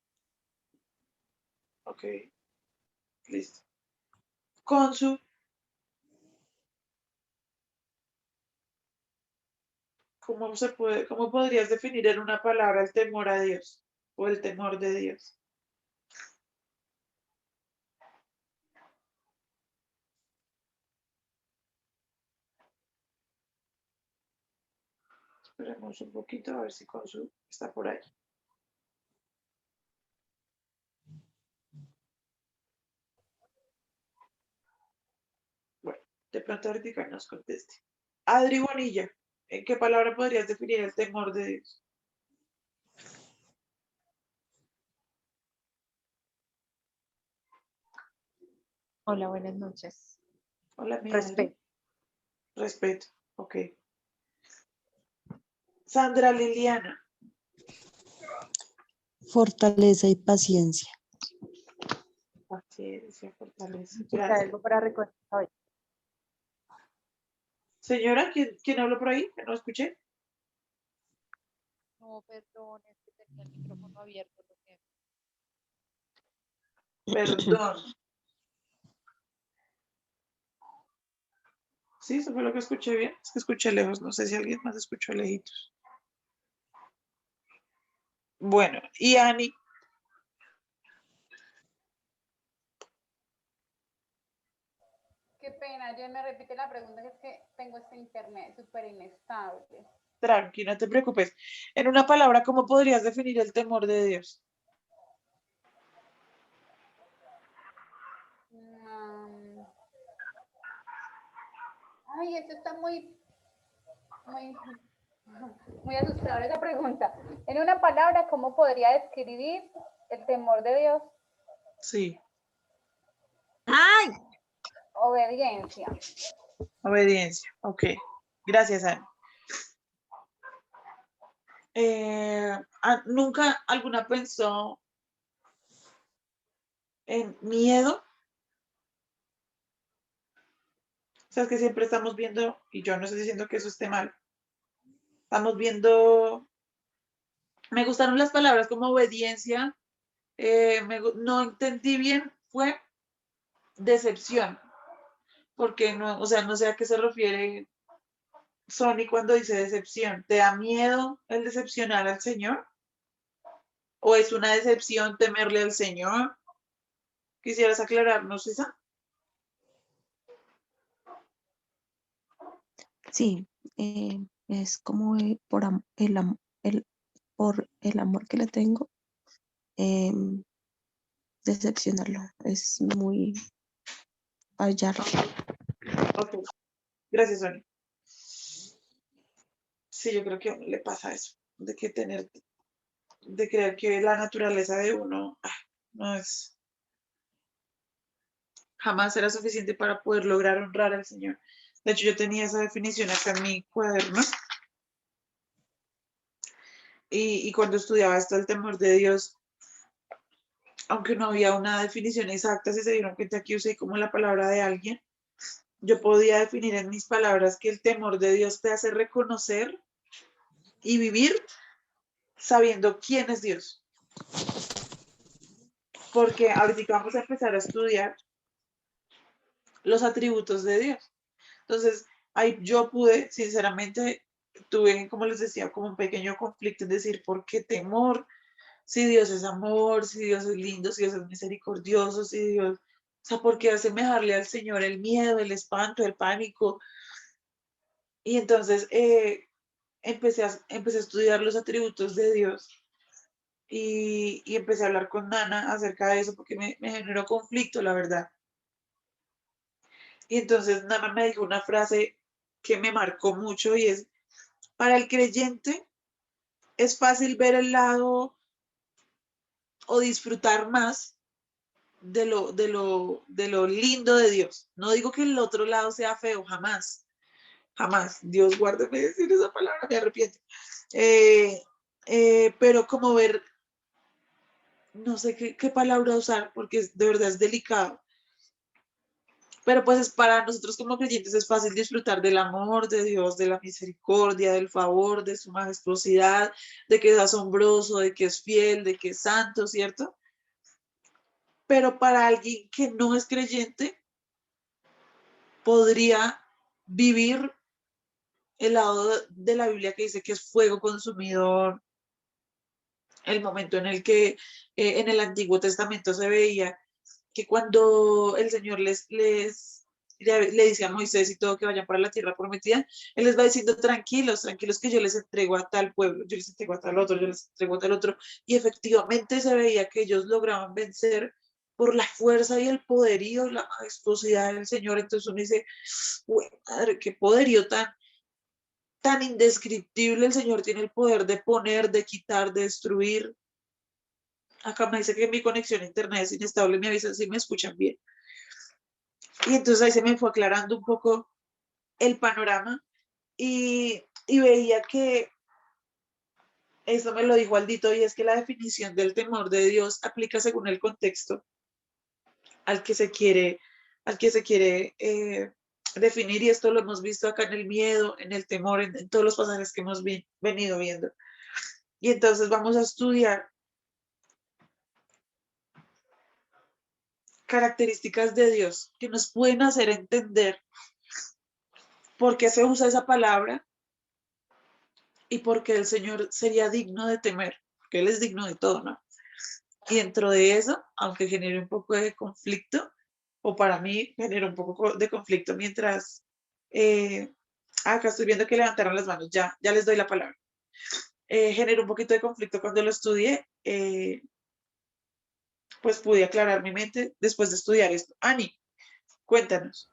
Ok, listo. Consu, cómo podrías definir en una palabra el temor a Dios o el temor de Dios? Esperemos un poquito a ver si Consu está por ahí. Bueno, de pronto ahorita nos conteste. Adri Bonilla, ¿en qué palabra podrías definir el temor de Dios? Hola, buenas noches. Hola, mi Adri. Respeto. Respeto, ok. Sandra Liliana, Fortaleza y paciencia. paciencia, fortaleza. Quizá Gracias. algo para recordar hoy. Señora, ¿quién habló por ahí? Que no escuché. No, perdón, es que tenía el micrófono abierto. Lo siento. Perdón. Sí, eso fue lo que escuché bien. Es que escuché lejos. No sé si alguien más escuchó lejitos. Bueno, y Ani, Qué pena, yo me repite la pregunta, que es que tengo este internet súper inestable. tranqui, no te preocupes. En una palabra, ¿cómo podrías definir el temor de Dios? Ay, esto está muy asustadora esa pregunta. En una palabra, ¿cómo podría describir el temor de Dios? Sí. ¡Ay! Obediencia. Obediencia. Ok. Gracias, Ani. ¿Nunca alguna pensó en miedo? O sea, es que siempre estamos viendo, y yo no estoy diciendo que eso esté mal, estamos viendo, me gustaron las palabras como obediencia, no entendí bien, fue decepción, porque no, o sea, no sé a qué se refiere Sony cuando dice decepción. ¿Te da miedo el decepcionar al Señor? ¿O es una decepción temerle al Señor? ¿Quisieras aclararnos esa? Sí, es como por el amor que le tengo, em, decepcionarlo. Es muy hallarlo. Ok, gracias, Sony. Sí, yo creo que a uno le pasa eso, de creer que la naturaleza de uno no es, jamás será suficiente para poder lograr honrar al Señor. De hecho, yo tenía esa definición acá en mi cuaderno y cuando estudiaba esto del temor de Dios, aunque no había una definición exacta, si se dieron cuenta que usé como la palabra de alguien, yo podía definir en mis palabras que el temor de Dios te hace reconocer y vivir sabiendo quién es Dios. Porque ahorita vamos a empezar a estudiar los atributos de Dios. Entonces, ahí yo pude, sinceramente, tuve, como les decía, como un pequeño conflicto en decir, ¿por qué temor? Si Dios es amor, si Dios es lindo, si Dios es misericordioso, si Dios, o sea, ¿por qué asemejarle al Señor el miedo, el espanto, el pánico? Y entonces empecé a estudiar los atributos de Dios y empecé a hablar con Nana acerca de eso porque me generó conflicto, la verdad. Y entonces Nana me dijo una frase que me marcó mucho y es, para el creyente es fácil ver el lado o disfrutar más de lo lindo de Dios. No digo que el otro lado sea feo, jamás, jamás. Dios guárdeme de decir esa palabra, me arrepiento. Pero como ver, no sé qué palabra usar porque de verdad es delicado. Pero pues es para nosotros como creyentes es fácil disfrutar del amor de Dios, de la misericordia, del favor, de su majestuosidad, de que es asombroso, de que es fiel, de que es santo, ¿cierto? Pero para alguien que no es creyente, podría vivir el lado de la Biblia que dice que es fuego consumidor, el momento en el que en el Antiguo Testamento se veía que cuando el Señor les le dice a Moisés y todo que vayan para la tierra prometida, él les va diciendo tranquilos, tranquilos que yo les entrego a tal pueblo, yo les entrego a tal otro, yo les entrego a tal otro. Y efectivamente se veía que ellos lograban vencer por la fuerza y el poderío y la majestuosidad del Señor. Entonces uno dice, "Uy, madre, qué poderío tan indescriptible el Señor tiene el poder de poner, de quitar, de destruir". Acá me dice que mi conexión a internet es inestable, me avisan si me escuchan bien. Y entonces ahí se me fue aclarando un poco el panorama y veía que eso me lo dijo Aldito, y es que la definición del temor de Dios aplica según el contexto al que se quiere, definir, y esto lo hemos visto acá en el miedo, en el temor, en todos los pasajes que hemos venido viendo. Y entonces vamos a estudiar características de Dios que nos pueden hacer entender por qué se usa esa palabra y por qué el Señor sería digno de temer, porque Él es digno de todo, ¿no? Y dentro de eso, aunque genere un poco de conflicto, o para mí genera un poco de conflicto mientras... acá estoy viendo que levantaron las manos, ya les doy la palabra. Generó un poquito de conflicto cuando lo estudié, pues pude aclarar mi mente después de estudiar esto. Ani, cuéntanos.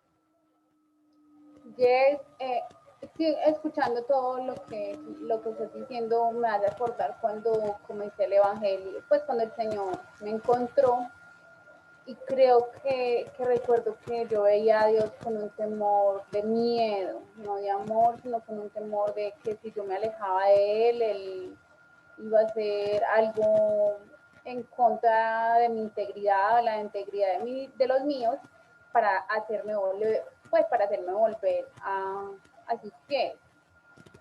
Yes, sí, escuchando todo lo que estás diciendo me hace acordar cuando comencé el Evangelio, pues cuando el Señor me encontró, y creo que recuerdo que yo veía a Dios con un temor de miedo, no de amor, sino con un temor de que si yo me alejaba de Él iba a hacer algo en contra de mi integridad, la integridad de los míos, para hacerme volver, pues para hacerme volver a sus pies.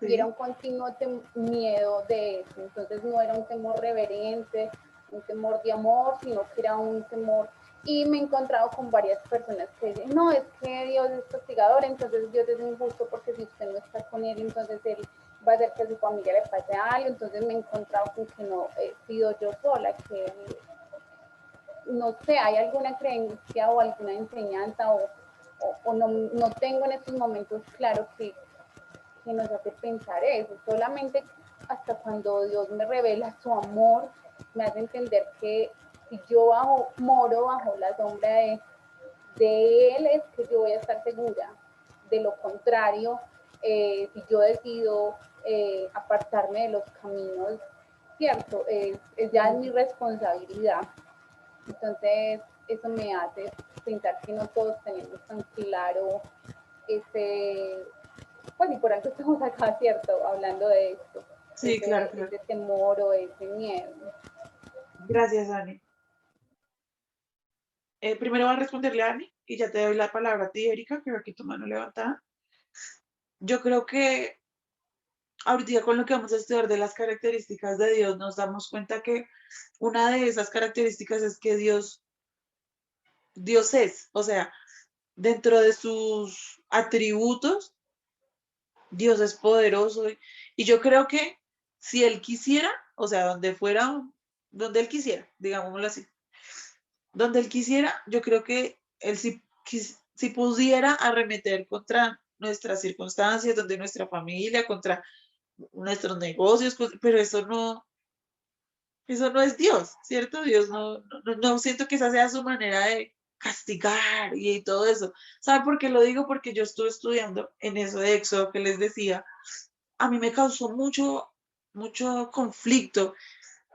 Y era un continuo miedo de eso. Entonces no era un temor reverente, un temor de amor, sino que era un temor. Y me he encontrado con varias personas que dicen, no, es que Dios es castigador, entonces Dios es injusto porque si usted no está con Él, entonces Él va a hacer que a su familia le pase algo. Entonces me he encontrado con que no he sido yo sola, que no sé, hay alguna creencia o alguna enseñanza o no tengo en estos momentos claro que nos hace pensar eso. Solamente hasta cuando Dios me revela su amor, me hace entender que si yo moro bajo la sombra de Él, es que yo voy a estar segura. De lo contrario, si yo decido apartarme de los caminos, cierto, ya es mi responsabilidad. Entonces, eso me hace pensar que no todos tenemos tan claro ese, pues y por algo estamos acá, ¿cierto? Hablando de esto, Sí, claro, claro. ese temor o ese miedo. Gracias, Ani. Primero voy a responderle a Ani y ya te doy la palabra a ti, Erika, que veo aquí tu mano levantada. Yo creo que ahorita con lo que vamos a estudiar de las características de Dios, nos damos cuenta que una de esas características es que Dios es, o sea, dentro de sus atributos, Dios es poderoso. Y yo creo que si Él quisiera, o sea, donde Él quisiera, digámoslo así, donde Él quisiera, yo creo que Él si pudiera arremeter contra nuestras circunstancias, donde nuestra familia, contra nuestros negocios, pero eso no es Dios, ¿cierto? Dios no siento que esa sea su manera de castigar y todo eso. ¿Sabe por qué lo digo? Porque yo estuve estudiando en eso de Éxodo que les decía. A mí me causó mucho conflicto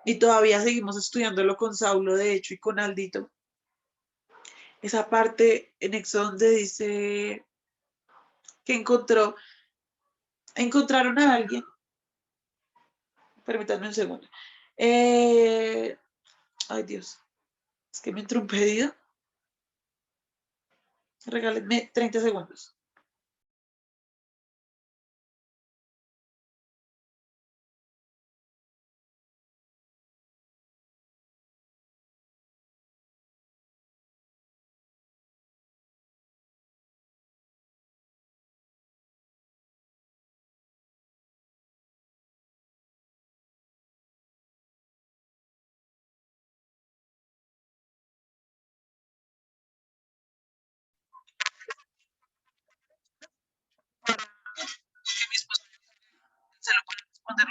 y todavía seguimos estudiándolo con Saulo, de hecho, y con Aldito. Esa parte en Éxodo donde dice que encontraron a alguien. Permítanme un segundo. Ay, Dios, es que me entró un pedido. Regálenme 30 segundos.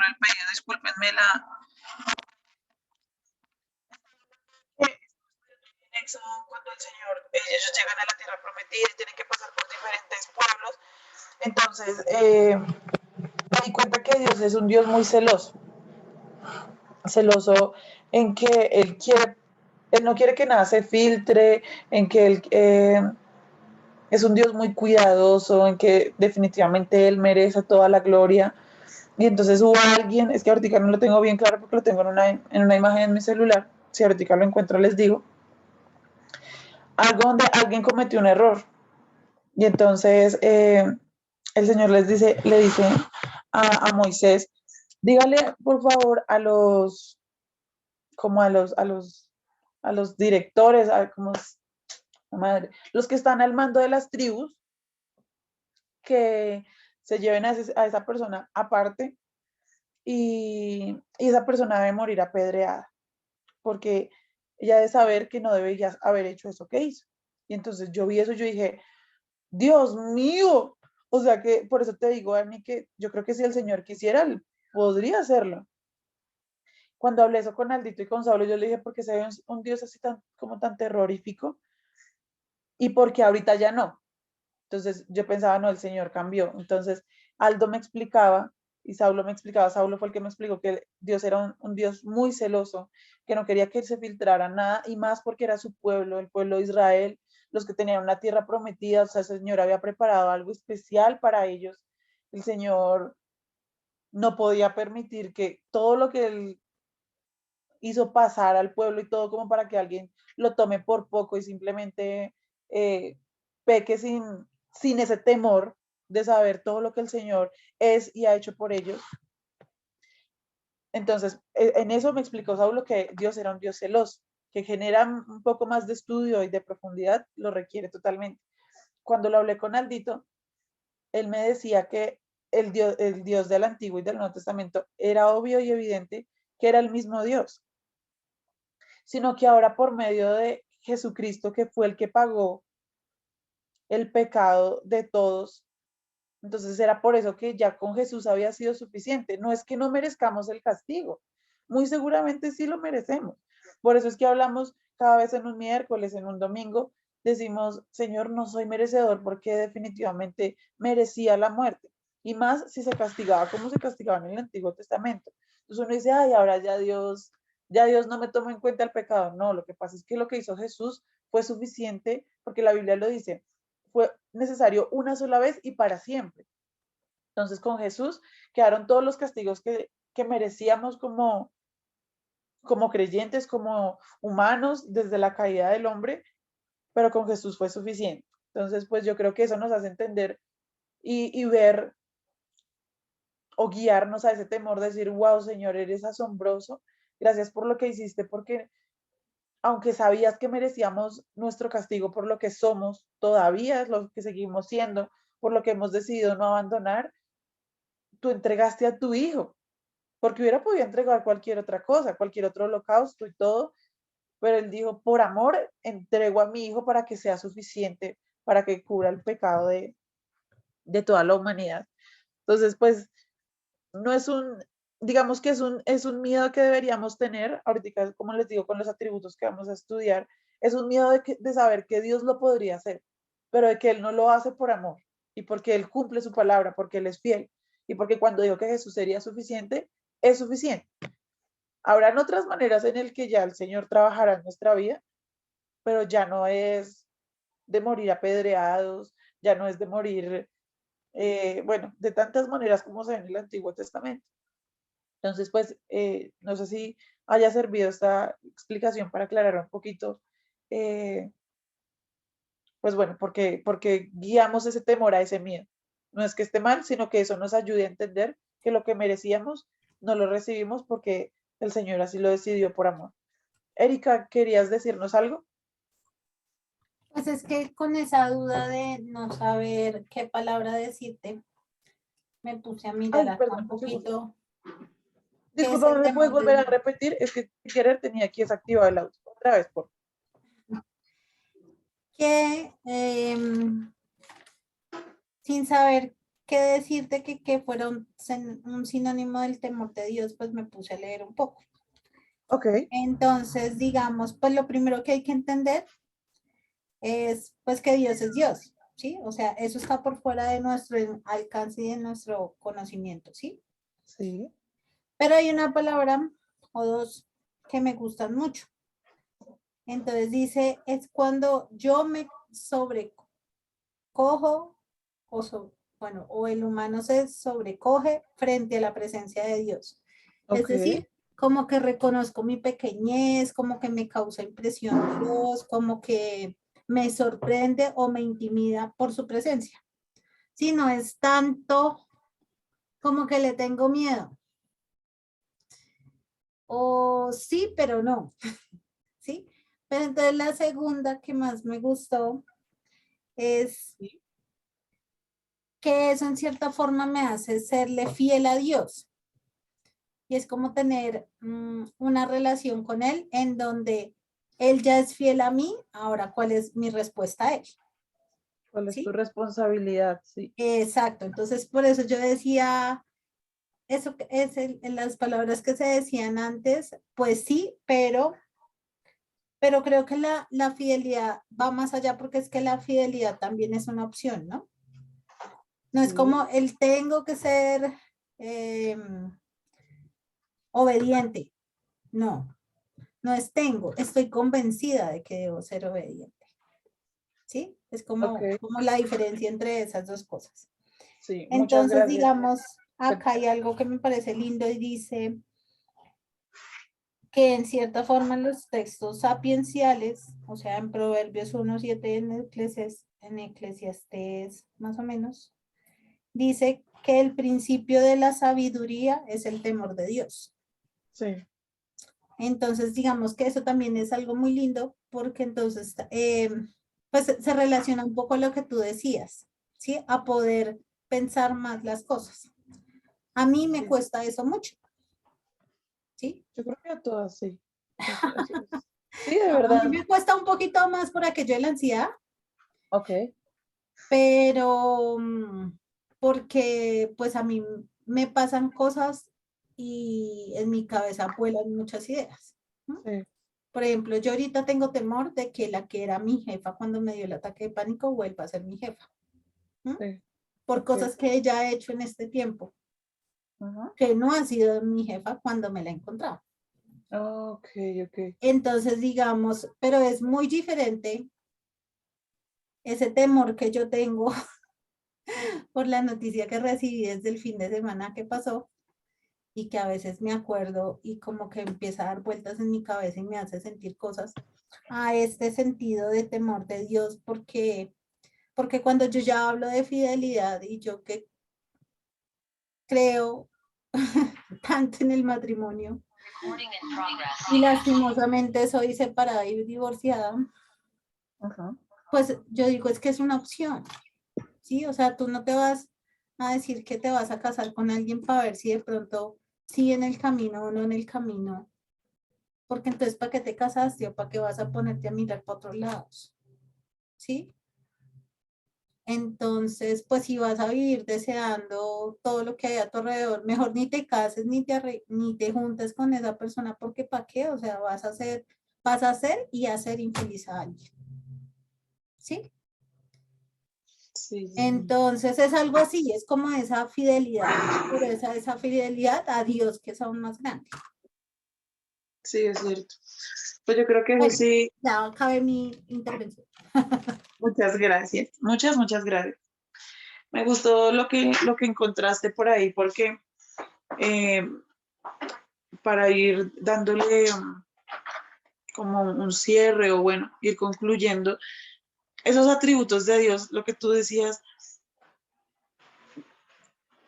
lo del pedido, discúlpenme la... Éxodo, cuando el Señor, ellos llegan a la tierra prometida y tienen que pasar por diferentes pueblos, entonces me di cuenta que Dios es un Dios muy celoso en que Él no quiere que nada se filtre, en que Él es un Dios muy cuidadoso, en que definitivamente Él merece toda la gloria. Y entonces hubo alguien, es que ahorita no lo tengo bien claro porque lo tengo en una imagen en mi celular, si ahorita lo encuentro les digo, algo donde alguien cometió un error. Y entonces el Señor le dice a Moisés, dígale por favor a los directores, madre, los que están al mando de las tribus, que se lleven a esa persona aparte y esa persona debe morir apedreada, porque ella debe saber que no debería haber hecho eso que hizo. Y entonces yo vi eso y yo dije, Dios mío, o sea que por eso te digo, Ani, que yo creo que si el Señor quisiera, él podría hacerlo. Cuando hablé eso con Aldito y con Saulo, yo le dije, porque se ve un Dios así como tan terrorífico y porque ahorita ya no. Entonces yo pensaba, no, el Señor cambió. Entonces Aldo me explicaba y Saulo me explicaba, Saulo fue el que me explicó que Dios era un Dios muy celoso, que no quería que se filtrara nada y más porque era su pueblo, el pueblo de Israel, los que tenían una tierra prometida, o sea, el Señor había preparado algo especial para ellos. El Señor no podía permitir que todo lo que él hizo pasar al pueblo y todo como para que alguien lo tome por poco y simplemente peque sin ese temor de saber todo lo que el Señor es y ha hecho por ellos. Entonces, en eso me explicó Saulo que Dios era un Dios celoso, que genera un poco más de estudio y de profundidad, lo requiere totalmente. Cuando lo hablé con Aldito, él me decía que el Dios del Antiguo y del Nuevo Testamento era obvio y evidente que era el mismo Dios, sino que ahora por medio de Jesucristo, que fue el que pagó el pecado de todos, entonces era por eso que ya con Jesús había sido suficiente. No es que no merezcamos el castigo, muy seguramente sí lo merecemos. Por eso es que hablamos cada vez en un miércoles, en un domingo, decimos, Señor, no soy merecedor porque definitivamente merecía la muerte. Y más si se castigaba como se castigaba en el Antiguo Testamento. Entonces uno dice, ay, ahora ya Dios no me toma en cuenta el pecado. No, lo que pasa es que lo que hizo Jesús fue suficiente porque la Biblia lo dice, fue necesario una sola vez y para siempre. Entonces con Jesús quedaron todos los castigos que merecíamos como creyentes, como humanos desde la caída del hombre, pero con Jesús fue suficiente. Entonces, pues yo creo que eso nos hace entender y ver o guiarnos a ese temor de decir, wow, Señor, eres asombroso, gracias por lo que hiciste, porque aunque sabías que merecíamos nuestro castigo por lo que somos, todavía es lo que seguimos siendo, por lo que hemos decidido no abandonar, tú entregaste a tu hijo, porque hubiera podido entregar cualquier otra cosa, cualquier otro holocausto y todo, pero él dijo, por amor, entrego a mi hijo para que sea suficiente, para que cubra el pecado de toda la humanidad. Entonces, pues, no es digamos que es un miedo que deberíamos tener, ahorita, como les digo, con los atributos que vamos a estudiar, es un miedo de saber que Dios lo podría hacer, pero de que Él no lo hace por amor y porque Él cumple su palabra, porque Él es fiel y porque cuando dijo que Jesús sería suficiente, es suficiente. Habrán otras maneras en el que ya el Señor trabajará en nuestra vida, pero ya no es de morir apedreados, ya no es de morir, bueno, de tantas maneras como se ve en el Antiguo Testamento. Entonces, pues, no sé si haya servido esta explicación para aclarar un poquito, pues bueno, porque guiamos ese temor a ese miedo. No es que esté mal, sino que eso nos ayude a entender que lo que merecíamos no lo recibimos porque el Señor así lo decidió por amor. Erika, ¿querías decirnos algo? Pues es que con esa duda de no saber qué palabra decirte, me puse a mirar Ay, acá perdón, un poquito. disculpa, ¿me puedes volver a repetir? Es que sin querer tenía aquí desactivado el audio. Otra vez, por favor. Que sin saber qué decirte que fuera un sinónimo del temor de Dios, pues me puse a leer un poco. Ok. Entonces, digamos, pues lo primero que hay que entender es pues que Dios es Dios, ¿sí? O sea, eso está por fuera de nuestro alcance y de nuestro conocimiento, ¿sí? Sí. Pero hay una palabra o dos que me gustan mucho. Entonces dice, es cuando yo me sobrecojo bueno, o el humano se sobrecoge frente a la presencia de Dios. Es Ok. decir, como que reconozco mi pequeñez, como que me causa impresión Dios, como que me sorprende o me intimida por su presencia. Si no es tanto como que le tengo miedo. O sí, pero no. ¿Sí? Pero entonces la segunda que más me gustó es que eso en cierta forma me hace serle fiel a Dios. Y es como tener una relación con Él en donde Él ya es fiel a mí, ahora ¿cuál es mi respuesta a Él? ¿Cuál es ¿Sí? tu responsabilidad? Sí. Exacto, entonces por eso yo decía, eso es en las palabras que se decían antes, pues sí, pero creo que la fidelidad va más allá porque es que la fidelidad también es una opción, ¿no? No es como el tengo que ser obediente, no, no es tengo, estoy convencida de que debo ser obediente. ¿Sí? Es como, Ok. como la diferencia entre esas dos cosas. Sí, muchas Entonces, gracias. digamos, acá hay algo que me parece lindo y dice que en cierta forma en los textos sapienciales, o sea, en Proverbios 1:7, en Eclesiastés más o menos, dice que el principio de la sabiduría es el temor de Dios. Sí. Entonces, digamos que eso también es algo muy lindo porque entonces, pues se relaciona un poco a lo que tú decías, ¿sí? A poder pensar más las cosas. A mí me cuesta eso mucho, ¿sí? Yo creo que a todas, sí. Sí, de A mí verdad. me cuesta un poquito más por aquello de la ansiedad, Ok. pero porque pues a mí me pasan cosas y en mi cabeza vuelan muchas ideas, ¿no? Sí. Por ejemplo, yo ahorita tengo temor de que la que era mi jefa cuando me dio el ataque de pánico vuelva a ser mi jefa. Sí. Por Ok. cosas que ella ha hecho en este tiempo, Ajá. que no ha sido mi jefa cuando me la he encontrado. Ok, ok. Entonces, digamos, pero es muy diferente ese temor que yo tengo por la noticia que recibí desde el fin de semana que pasó y que a veces me acuerdo y como que empieza a dar vueltas en mi cabeza y me hace sentir cosas a este sentido de temor de Dios porque cuando yo ya hablo de fidelidad y yo que creo tanto en el matrimonio y lastimosamente soy separada y divorciada, Ajá. pues yo digo es que es una opción, ¿sí? O sea, tú no te vas a decir que te vas a casar con alguien para ver si de pronto sí en el camino o no en el camino, porque entonces ¿para qué te casaste o para qué vas a ponerte a mirar para otros lados? ¿Sí? Entonces, pues si vas a vivir deseando todo lo que hay a tu alrededor, mejor ni te cases ni te juntes con esa persona porque ¿para qué? O sea, vas a hacer y hacer infeliz a alguien. ¿Sí? Sí, sí. Entonces es algo así, es como esa fidelidad, pero esa fidelidad a Dios que es aún más grande. Sí, es cierto. Pues yo creo que eso Bueno, sí. ya acabé mi intervención. Muchas gracias. Muchas gracias. Me gustó lo que encontraste por ahí, porque eh, para ir dándole como un cierre o bueno, ir concluyendo, esos atributos de Dios, lo que tú decías,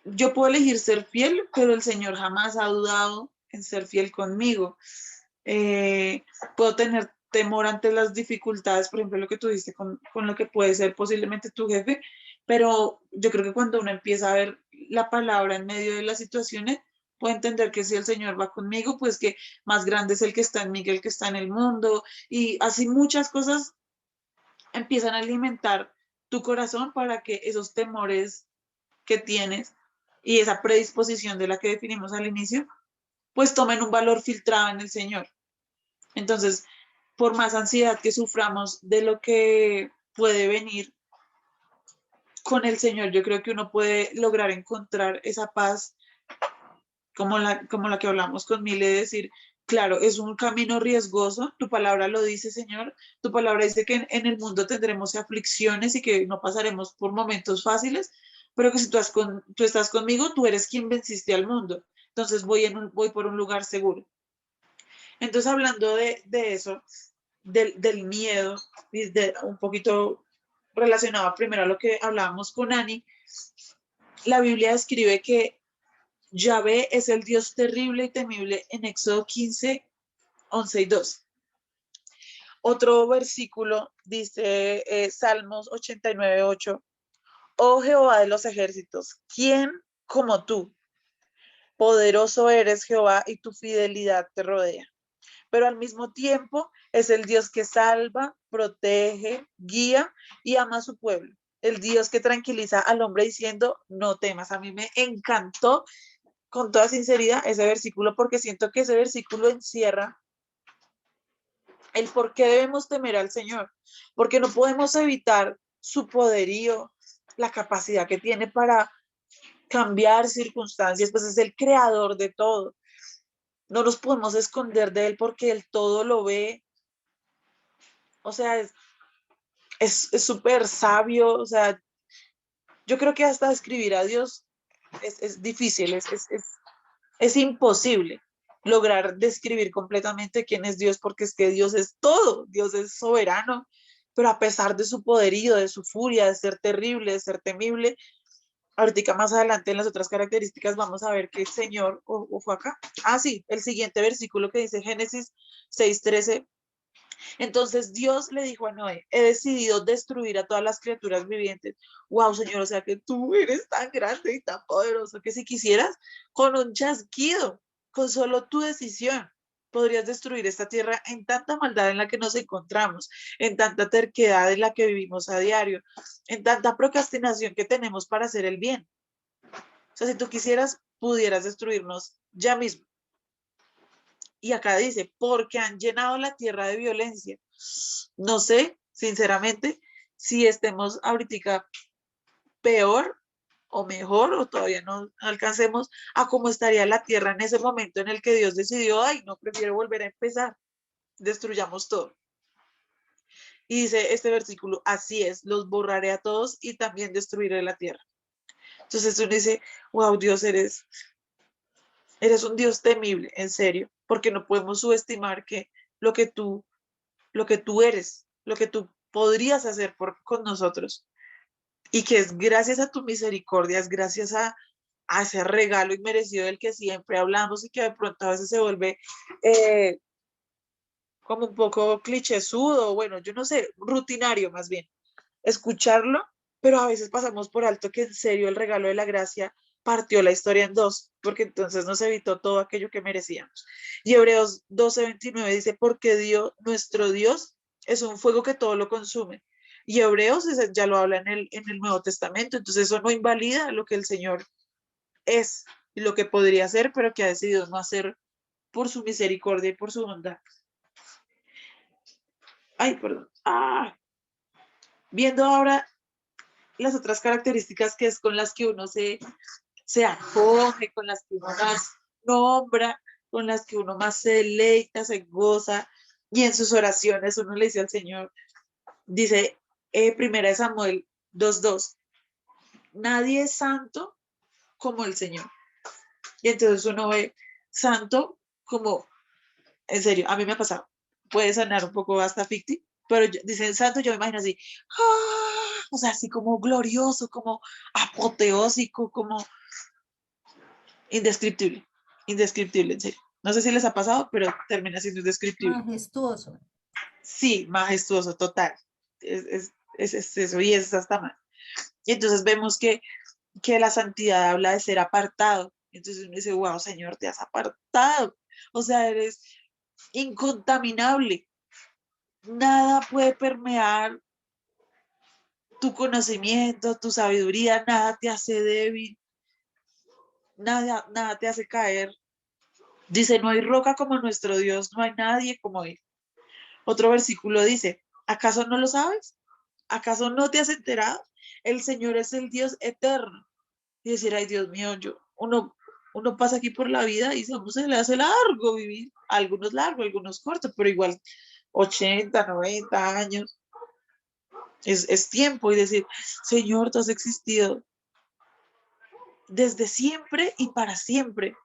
yo puedo elegir ser fiel, pero el Señor jamás ha dudado en ser fiel conmigo. Puedo tener temor ante las dificultades, por ejemplo, lo que tú dijiste con lo que puede ser posiblemente tu jefe, pero yo creo que cuando uno empieza a ver la palabra en medio de las situaciones, puede entender que si el Señor va conmigo, pues que más grande es el que está en mí que el que está en el mundo, y así muchas cosas empiezan a alimentar tu corazón para que esos temores que tienes y esa predisposición de la que definimos al inicio, pues tomen un valor filtrado en el Señor. Entonces, por más ansiedad que suframos de lo que puede venir con el Señor, yo creo que uno puede lograr encontrar esa paz como la que hablamos con Mile, de decir, claro, es un camino riesgoso, tu palabra lo dice, Señor, tu palabra dice que en el mundo tendremos aflicciones y que no pasaremos por momentos fáciles, pero que si tú estás conmigo, tú eres quien venciste al mundo, entonces voy por un lugar seguro. Entonces, hablando de eso, del miedo, y un poquito relacionado primero a lo que hablábamos con Ani, la Biblia describe que Yahvé es el Dios terrible y temible en Éxodo 15, 11 y 12. Otro versículo dice Salmos 89, 8. Oh Jehová de los ejércitos, ¿quién como tú? Poderoso eres Jehová y tu fidelidad te rodea. Pero al mismo tiempo es el Dios que salva, protege, guía y ama a su pueblo. El Dios que tranquiliza al hombre diciendo, no temas. A mí me encantó con toda sinceridad ese versículo porque siento que ese versículo encierra el por qué debemos temer al Señor, porque no podemos evitar su poderío, la capacidad que tiene para cambiar circunstancias, pues es el creador de todo. No nos podemos esconder de él porque él todo lo ve. O sea, es súper sabio. O sea, yo creo que hasta describir a Dios es difícil, es imposible lograr describir completamente quién es Dios, porque es que Dios es todo, Dios es soberano, pero a pesar de su poderío, de su furia, de ser terrible, de ser temible, ahorita más adelante en las otras características vamos a ver que el Señor, o fue acá, sí, el siguiente versículo que dice Génesis 6:13. Entonces Dios le dijo a Noé, he decidido destruir a todas las criaturas vivientes. Wow, Señor, o sea que tú eres tan grande y tan poderoso que si quisieras, con un chasquido, con solo tu decisión, podrías destruir esta tierra en tanta maldad en la que nos encontramos, en tanta terquedad en la que vivimos a diario, en tanta procrastinación que tenemos para hacer el bien. O sea, si tú quisieras, pudieras destruirnos ya mismo. Y acá dice, porque han llenado la tierra de violencia. No sé, sinceramente, si estemos ahorita peor o mejor, o todavía no alcancemos a cómo estaría la tierra en ese momento en el que Dios decidió, ay, no, prefiero volver a empezar, destruyamos todo. Y dice este versículo, así es, los borraré a todos y también destruiré la tierra. Entonces uno dice, wow, Dios, eres un Dios temible, en serio, porque no podemos subestimar que lo que tú eres, lo que tú podrías hacer con nosotros, y que es gracias a tu misericordia, es gracias a ese regalo inmerecido del que siempre hablamos y que de pronto a veces se vuelve como un poco clichésudo, bueno, yo no sé, rutinario más bien, escucharlo, pero a veces pasamos por alto que en serio el regalo de la gracia partió la historia en dos, porque entonces nos evitó todo aquello que merecíamos. Y Hebreos 12:29 dice, porque Dios, nuestro Dios, es un fuego que todo lo consume. Y Hebreos ya lo habla en el Nuevo Testamento, entonces eso no invalida lo que el Señor es y lo que podría hacer, pero que ha decidido no hacer por su misericordia y por su bondad. Ay, perdón. Viendo ahora las otras características que es con las que uno se acoge, con las que uno más nombra, con las que uno más se deleita, se goza, y en sus oraciones uno le dice al Señor, dice Primera de Samuel 2:2, nadie es santo como el Señor. Y entonces uno ve santo como, en serio, a mí me ha pasado, puede sonar un poco hasta ficti, pero dicen santo, yo me imagino así, o sea, así como glorioso, como apoteósico, como indescriptible, indescriptible, en serio. No sé si les ha pasado, pero termina siendo indescriptible. Majestuoso. Sí, majestuoso, total. Es eso, y es hasta más. Y entonces vemos que la santidad habla de ser apartado. Entonces uno dice, wow, Señor, te has apartado. O sea, eres incontaminable. Nada puede permear tu conocimiento, tu sabiduría, nada te hace débil, nada te hace caer. Dice, no hay roca como nuestro Dios, no hay nadie como Él. Otro versículo dice, ¿acaso no lo sabes? ¿Acaso no te has enterado? El Señor es el Dios eterno. Y decir, ay Dios mío, uno pasa aquí por la vida y se le hace largo vivir, algunos largo, algunos cortos, pero igual 80, 90 años es tiempo. Y decir, Señor, tú has existido desde siempre y para siempre.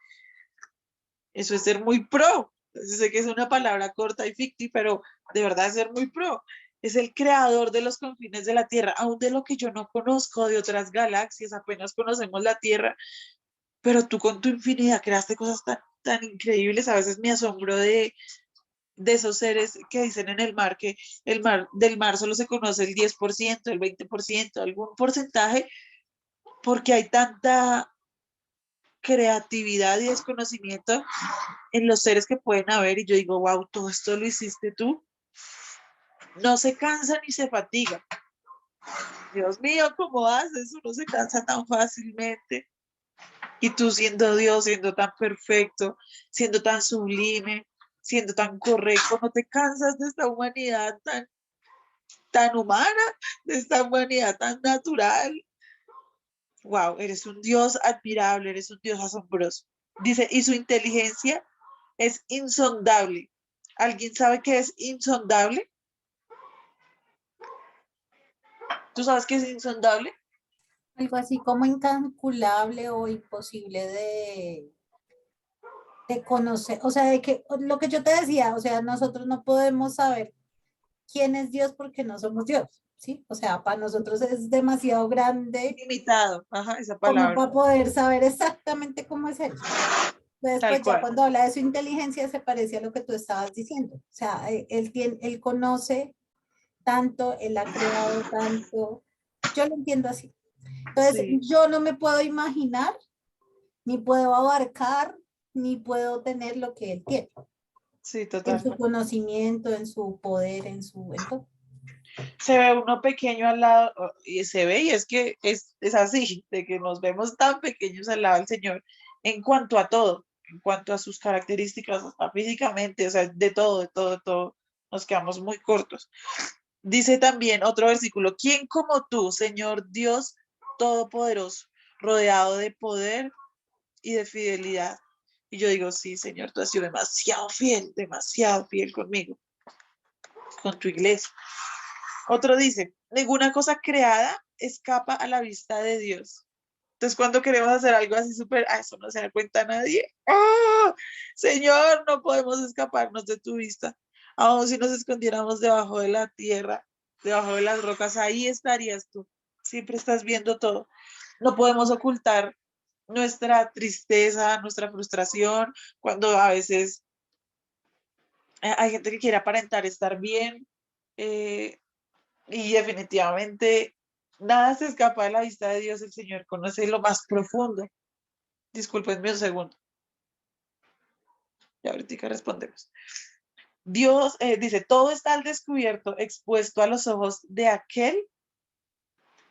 Eso es ser muy pro. Sé que es una palabra corta y ficti, pero de verdad es ser muy pro. Es el creador de los confines de la Tierra, aún de lo que yo no conozco, de otras galaxias, apenas conocemos la Tierra, pero tú con tu infinidad creaste cosas tan increíbles. A veces me asombro de esos seres que dicen en el mar que del mar solo se conoce el 10%, el 20%, algún porcentaje, porque hay tanta creatividad y desconocimiento en los seres que pueden haber. Y yo digo, wow, todo esto lo hiciste tú. No se cansa ni se fatiga. Dios mío, ¿cómo haces? Uno se cansa tan fácilmente. Y tú siendo Dios, siendo tan perfecto, siendo tan sublime, siendo tan correcto, no te cansas de esta humanidad tan humana, de esta humanidad tan natural. Wow, eres un Dios admirable, eres un Dios asombroso. Dice, y su inteligencia es insondable. ¿Alguien sabe qué es insondable? ¿Tú sabes qué es insondable? Algo así como incalculable o imposible de conocer, o sea, de que lo que yo te decía, o sea, nosotros no podemos saber quién es Dios porque no somos Dios, ¿sí? O sea, para nosotros es demasiado grande Limitado, ajá, esa como palabra, para poder saber exactamente cómo es Él. Entonces, tal pues ya cual. cuando habla de su inteligencia se parece a lo que tú estabas diciendo. O sea, él conoce tanto, él ha creado tanto. Yo lo entiendo así. Entonces, Sí, yo no me puedo imaginar, ni puedo abarcar, ni puedo tener lo que él tiene sí, en su totalmente. conocimiento, en su poder, en todo. Se ve uno pequeño al lado, y se ve, y es que es así, de que nos vemos tan pequeños al lado del Señor en cuanto a todo, en cuanto a sus características, hasta físicamente, o sea, de todo, nos quedamos muy cortos. Dice también otro versículo, ¿quién como tú, Señor Dios Todopoderoso, rodeado de poder y de fidelidad? Y yo digo, sí, Señor, tú has sido demasiado fiel conmigo, con tu iglesia. Otro dice, ninguna cosa creada escapa a la vista de Dios. Entonces, cuando queremos hacer algo así súper, eso no se da cuenta nadie. ¡Ah! Señor, no podemos escaparnos de tu vista. Aun si nos escondiéramos debajo de la tierra, debajo de las rocas, ahí estarías tú. Siempre estás viendo todo. No podemos ocultar nuestra tristeza, nuestra frustración, cuando a veces hay gente que quiere aparentar estar bien. eh, y definitivamente nada se escapa de la vista de Dios. El Señor conoce lo más profundo. Discúlpenme un segundo. Ya ahorita respondemos. Dios dice, todo está al descubierto, expuesto a los ojos de aquel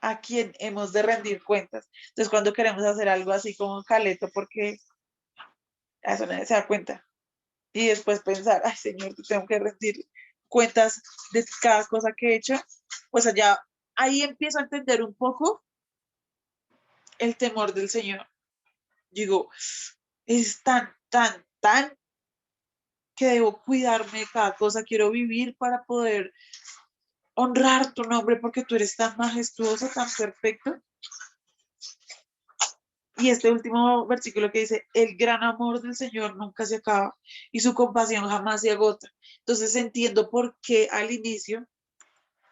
a quien hemos de rendir cuentas. Entonces, cuando queremos hacer algo así como caleto, porque a eso nadie se da cuenta. Y después pensar, ay, Señor, te tengo que rendir cuentas de cada cosa que he hecho. Pues allá, ahí empiezo a entender un poco el temor del Señor. Digo, es tan que debo cuidarme de cada cosa, quiero vivir para poder honrar tu nombre porque tú eres tan majestuoso, tan perfecto. Y este último versículo que dice, el gran amor del Señor nunca se acaba y su compasión jamás se agota. Entonces entiendo por qué al inicio,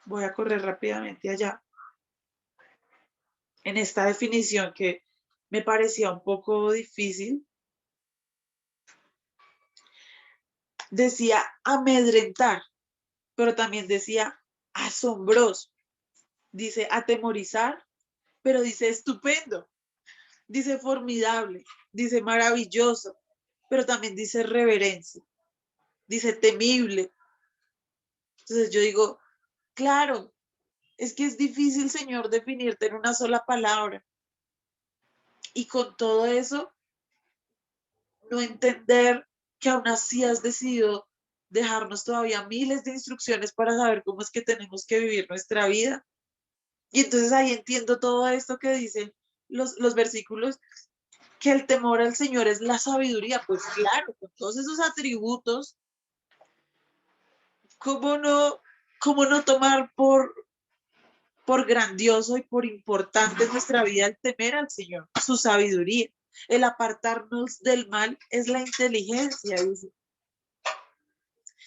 voy a correr rápidamente allá, en esta definición que me parecía un poco difícil, decía amedrentar, pero también decía asombroso, dice atemorizar, pero dice estupendo, dice formidable, dice maravilloso, pero también dice reverencia, dice temible. Entonces yo digo, claro, Es que es difícil, Señor, definirte en una sola palabra. Y con todo eso, no entender que aún así has decidido dejarnos todavía miles de instrucciones para saber cómo es que tenemos que vivir nuestra vida. Y entonces ahí entiendo todo esto que dicen los versículos, que el temor al Señor es la sabiduría. Pues claro, con todos esos atributos, ¿cómo no tomar por grandioso y por importante en nuestra vida el temer al Señor, su sabiduría? El apartarnos del mal es la inteligencia, dice.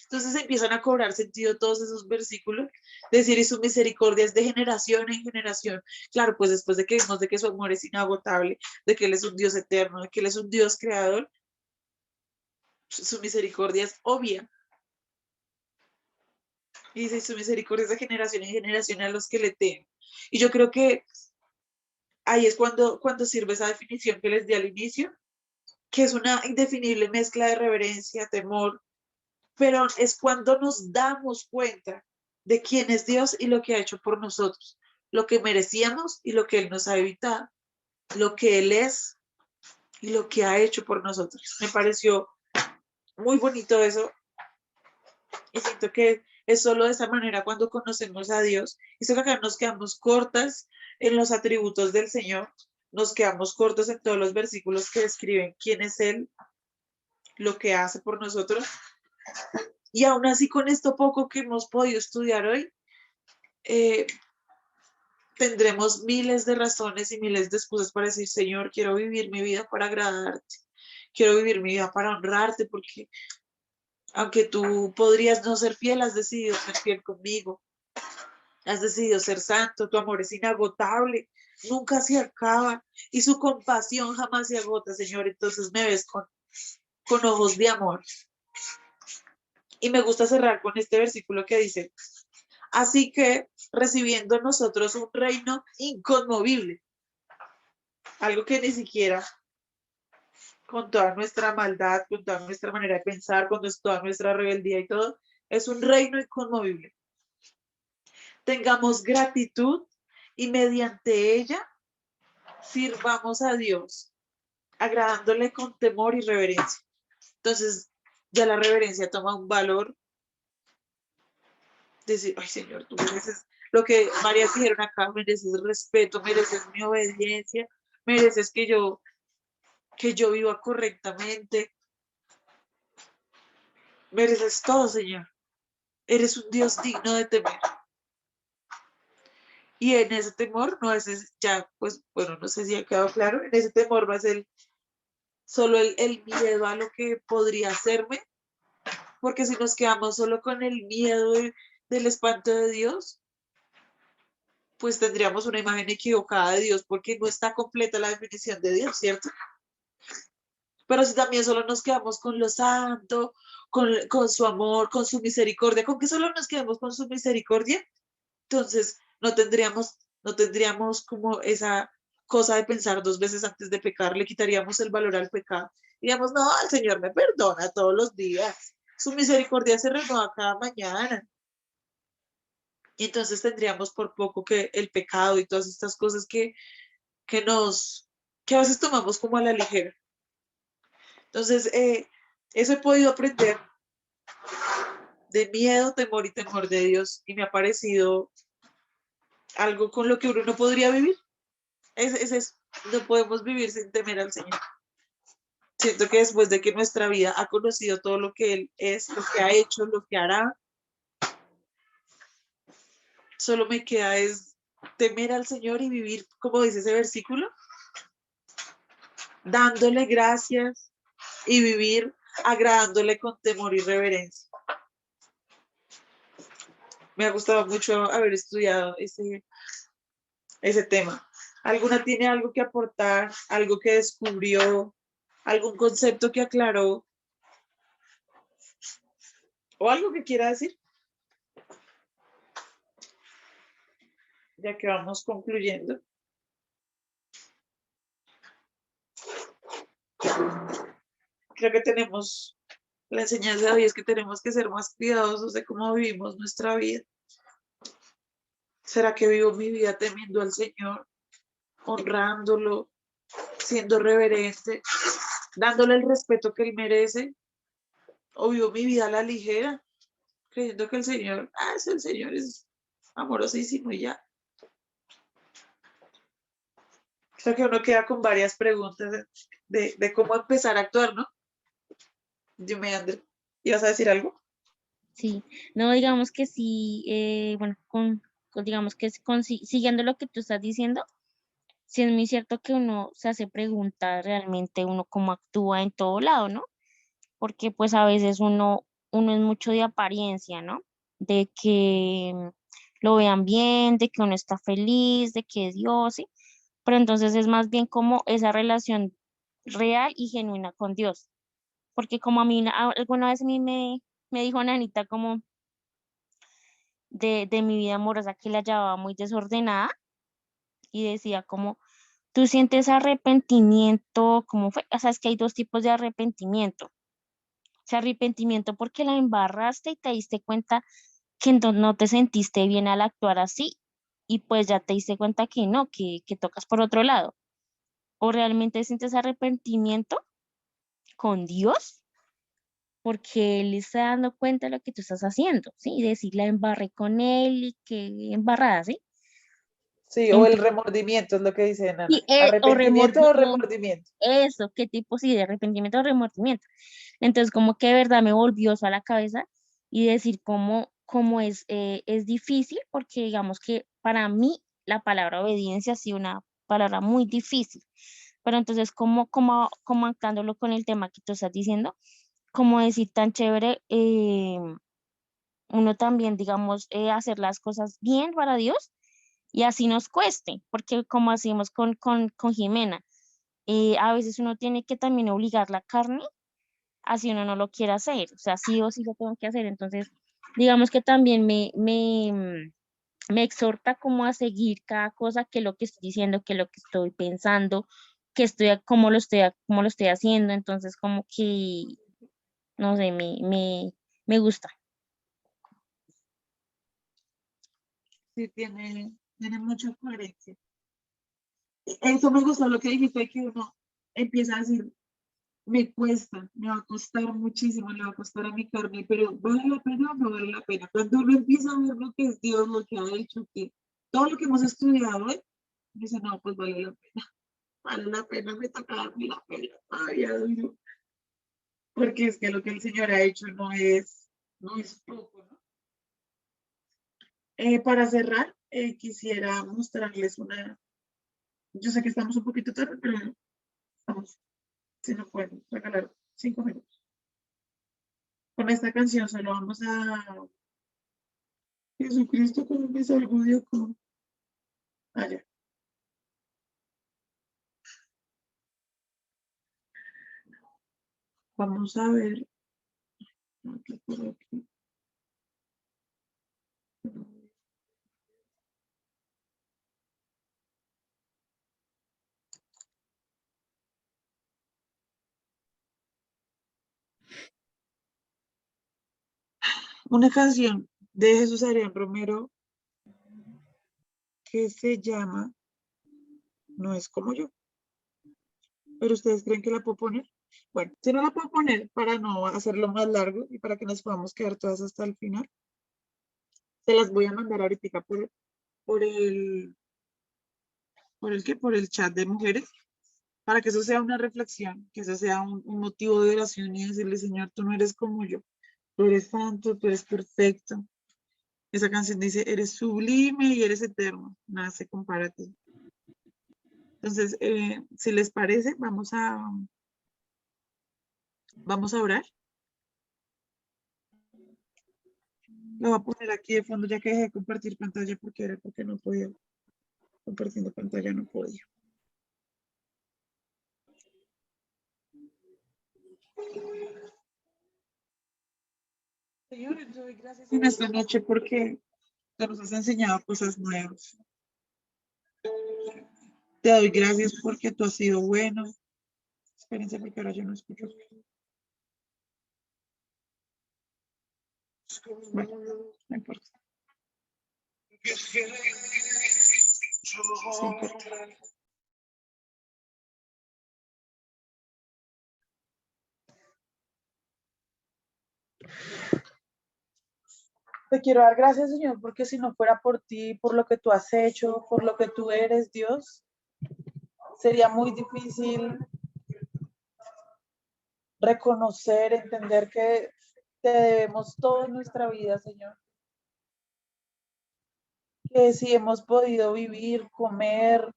Entonces empiezan a cobrar sentido todos esos versículos, decir, y su misericordia es de generación en generación. Claro, pues después de que vimos de que su amor es inagotable, de que Él es un Dios eterno, de que Él es un Dios creador, su misericordia es obvia. Y dice, su misericordia es de generación en generación a los que le temen. Y yo creo que ahí es cuando sirve esa definición que les di al inicio, que es una indefinible mezcla de reverencia, temor, pero es cuando nos damos cuenta de quién es Dios y lo que ha hecho por nosotros, lo que merecíamos y lo que Él nos ha evitado, lo que Él es y lo que ha hecho por nosotros. Me pareció muy bonito eso y siento que es solo de esa manera cuando conocemos a Dios. Y eso que acá nos quedamos cortas en los atributos del Señor, nos quedamos cortos en todos los versículos que describen quién es Él, lo que hace por nosotros. Y aún así, con esto poco que hemos podido estudiar hoy, tendremos miles de razones y miles de excusas para decir, Señor, quiero vivir mi vida para agradarte, quiero vivir mi vida para honrarte, porque aunque tú podrías no ser fiel, has decidido ser fiel conmigo, has decidido ser santo, tu amor es inagotable, nunca se acaba y su compasión jamás se agota, Señor. Entonces me ves con ojos de amor. Y me gusta cerrar con este versículo que dice, así que recibiendo nosotros un reino inconmovible, algo que ni siquiera con toda nuestra maldad, con toda nuestra manera de pensar, con toda nuestra rebeldía y todo, es un reino inconmovible. Tengamos gratitud y mediante ella sirvamos a Dios, agradándole con temor y reverencia. Entonces, ya la reverencia toma un valor. Decir, ay Señor, tú mereces lo que María dijeron acá, mereces respeto, mereces mi obediencia, mereces que yo viva correctamente, mereces todo, Señor. Eres un Dios digno de temer. Y en ese temor no es ya, pues, bueno, no sé si ha quedado claro, en ese temor no es solo el miedo a lo que podría hacerme, porque si nos quedamos solo con el miedo del espanto de Dios, pues tendríamos una imagen equivocada de Dios, porque no está completa la definición de Dios, ¿cierto? Pero si también solo nos quedamos con lo santo, con su amor, con su misericordia, con que solo nos quedemos con su misericordia, entonces no tendríamos como esa cosa de pensar dos veces antes de pecar, le quitaríamos el valor al pecado. Digamos, no, el Señor me perdona todos los días, su misericordia se renueva cada mañana. Y entonces tendríamos por poco que el pecado y todas estas cosas que a veces tomamos como a la ligera. Entonces, eso he podido aprender de miedo, temor y temor de Dios, y me ha parecido algo con lo que uno no podría vivir. Es eso, no podemos vivir sin temer al Señor. Siento que después de que nuestra vida ha conocido todo lo que Él es, lo que ha hecho, lo que hará, solo me queda es temer al Señor y vivir, como dice ese versículo, dándole gracias y vivir agradándole con temor y reverencia. Me ha gustado mucho haber estudiado ese tema. ¿Alguna tiene algo que aportar, algo que descubrió, algún concepto que aclaró o algo que quiera decir? Ya que vamos concluyendo. Creo que tenemos, la enseñanza de hoy es que tenemos que ser más cuidadosos de cómo vivimos nuestra vida. ¿Será que vivo mi vida temiendo al Señor, honrándolo, siendo reverente, dándole el respeto que Él merece? ¿O vivo mi vida a la ligera, creyendo que el Señor, el Señor es amorosísimo y ya? Creo que uno queda con varias preguntas de cómo empezar a actuar, ¿no? Dime, André, ¿ibas a decir algo? Sí, no, digamos que sí, bueno, digamos que siguiendo lo que tú estás diciendo, sí es muy cierto que uno se hace preguntas realmente uno cómo actúa en todo lado, ¿no? Porque pues a veces uno es mucho de apariencia, ¿no? De que lo vean bien, de que uno está feliz, de que Dios, ¿sí? Pero entonces es más bien como esa relación real y genuina con Dios. Porque como a mí, alguna vez a mí me dijo Nanita como de mi vida amorosa que la llevaba muy desordenada y decía como, tú sientes arrepentimiento, ¿cómo fue? O sea, es que hay dos tipos de arrepentimiento. O sea, arrepentimiento porque la embarraste y te diste cuenta que no te sentiste bien al actuar así y pues ya te diste cuenta que no, que tocas por otro lado. O realmente sientes arrepentimiento con Dios porque Él está dando cuenta de lo que tú estás haciendo, ¿sí? Y decir, la embarré con Él y que embarrada, ¿sí? Sí, o el Entonces, remordimiento es lo que dice Nana. sí, o ¿Arrepentimiento o remordimiento? eso, qué tipo, sí, de arrepentimiento o remordimiento. Entonces, como que de verdad me volvió eso a la cabeza y decir cómo es difícil, porque digamos que para mí la palabra obediencia ha sido una palabra muy difícil. Pero entonces, como anclándolo con el tema que tú estás diciendo, como decir tan chévere, uno también, digamos, hacer las cosas bien para Dios y así nos cueste, porque como hacemos con Jimena, a veces uno tiene que también obligar la carne, así uno no lo quiere hacer, o sea, sí o sí lo tengo que hacer, entonces, digamos que también me exhorta como a seguir cada cosa que lo que estoy diciendo, que lo que estoy pensando, que cómo lo estoy haciendo, entonces como que, no sé, me gusta. Sí, tiene mucha coherencia. Eso me gustó lo que dijiste, que uno empieza a decir, me cuesta, me va a costar muchísimo, le va a costar a mi carne, pero ¿vale la pena o no vale la pena? Cuando uno empieza a ver lo que es Dios, lo que ha hecho, que todo lo que hemos estudiado, dice, no, pues vale la pena, me toca darme la pena, todavía duro, porque es que lo que el Señor ha hecho no es poco, ¿no? Para cerrar, quisiera mostrarles yo sé que estamos un poquito tarde, pero vamos, si no pueden regalar 5 minutos. Con esta canción solo vamos a Jesucristo como me salvó con allá. Vamos a ver. Aquí, por aquí. Una canción de Jesús Adrián Romero que se llama No es como yo. ¿Pero ustedes creen que la puedo poner? Bueno, si no la puedo poner para no hacerlo más largo y para que nos podamos quedar todas hasta el final, se las voy a mandar ahorita por el, por el chat de mujeres, para que eso sea una reflexión, que eso sea un motivo de oración y decirle, Señor, tú no eres como yo, tú eres santo, tú eres perfecto. Esa canción dice, eres sublime y eres eterno, nada se compara a ti. Entonces, si les parece, vamos a orar. Lo voy a poner aquí de fondo ya que dejé de compartir pantalla porque no podía. Compartiendo pantalla no podía. Señor, yo doy gracias en esta noche porque tú nos has enseñado cosas nuevas. Te doy gracias porque tú has sido bueno. Espérense porque ahora yo no escucho. Bueno, no importa. Señor. Te quiero dar gracias, Señor, porque si no fuera por ti, por lo que tú has hecho, por lo que tú eres, Dios, sería muy difícil reconocer, entender que te debemos toda nuestra vida, Señor. Que si hemos podido vivir, comer,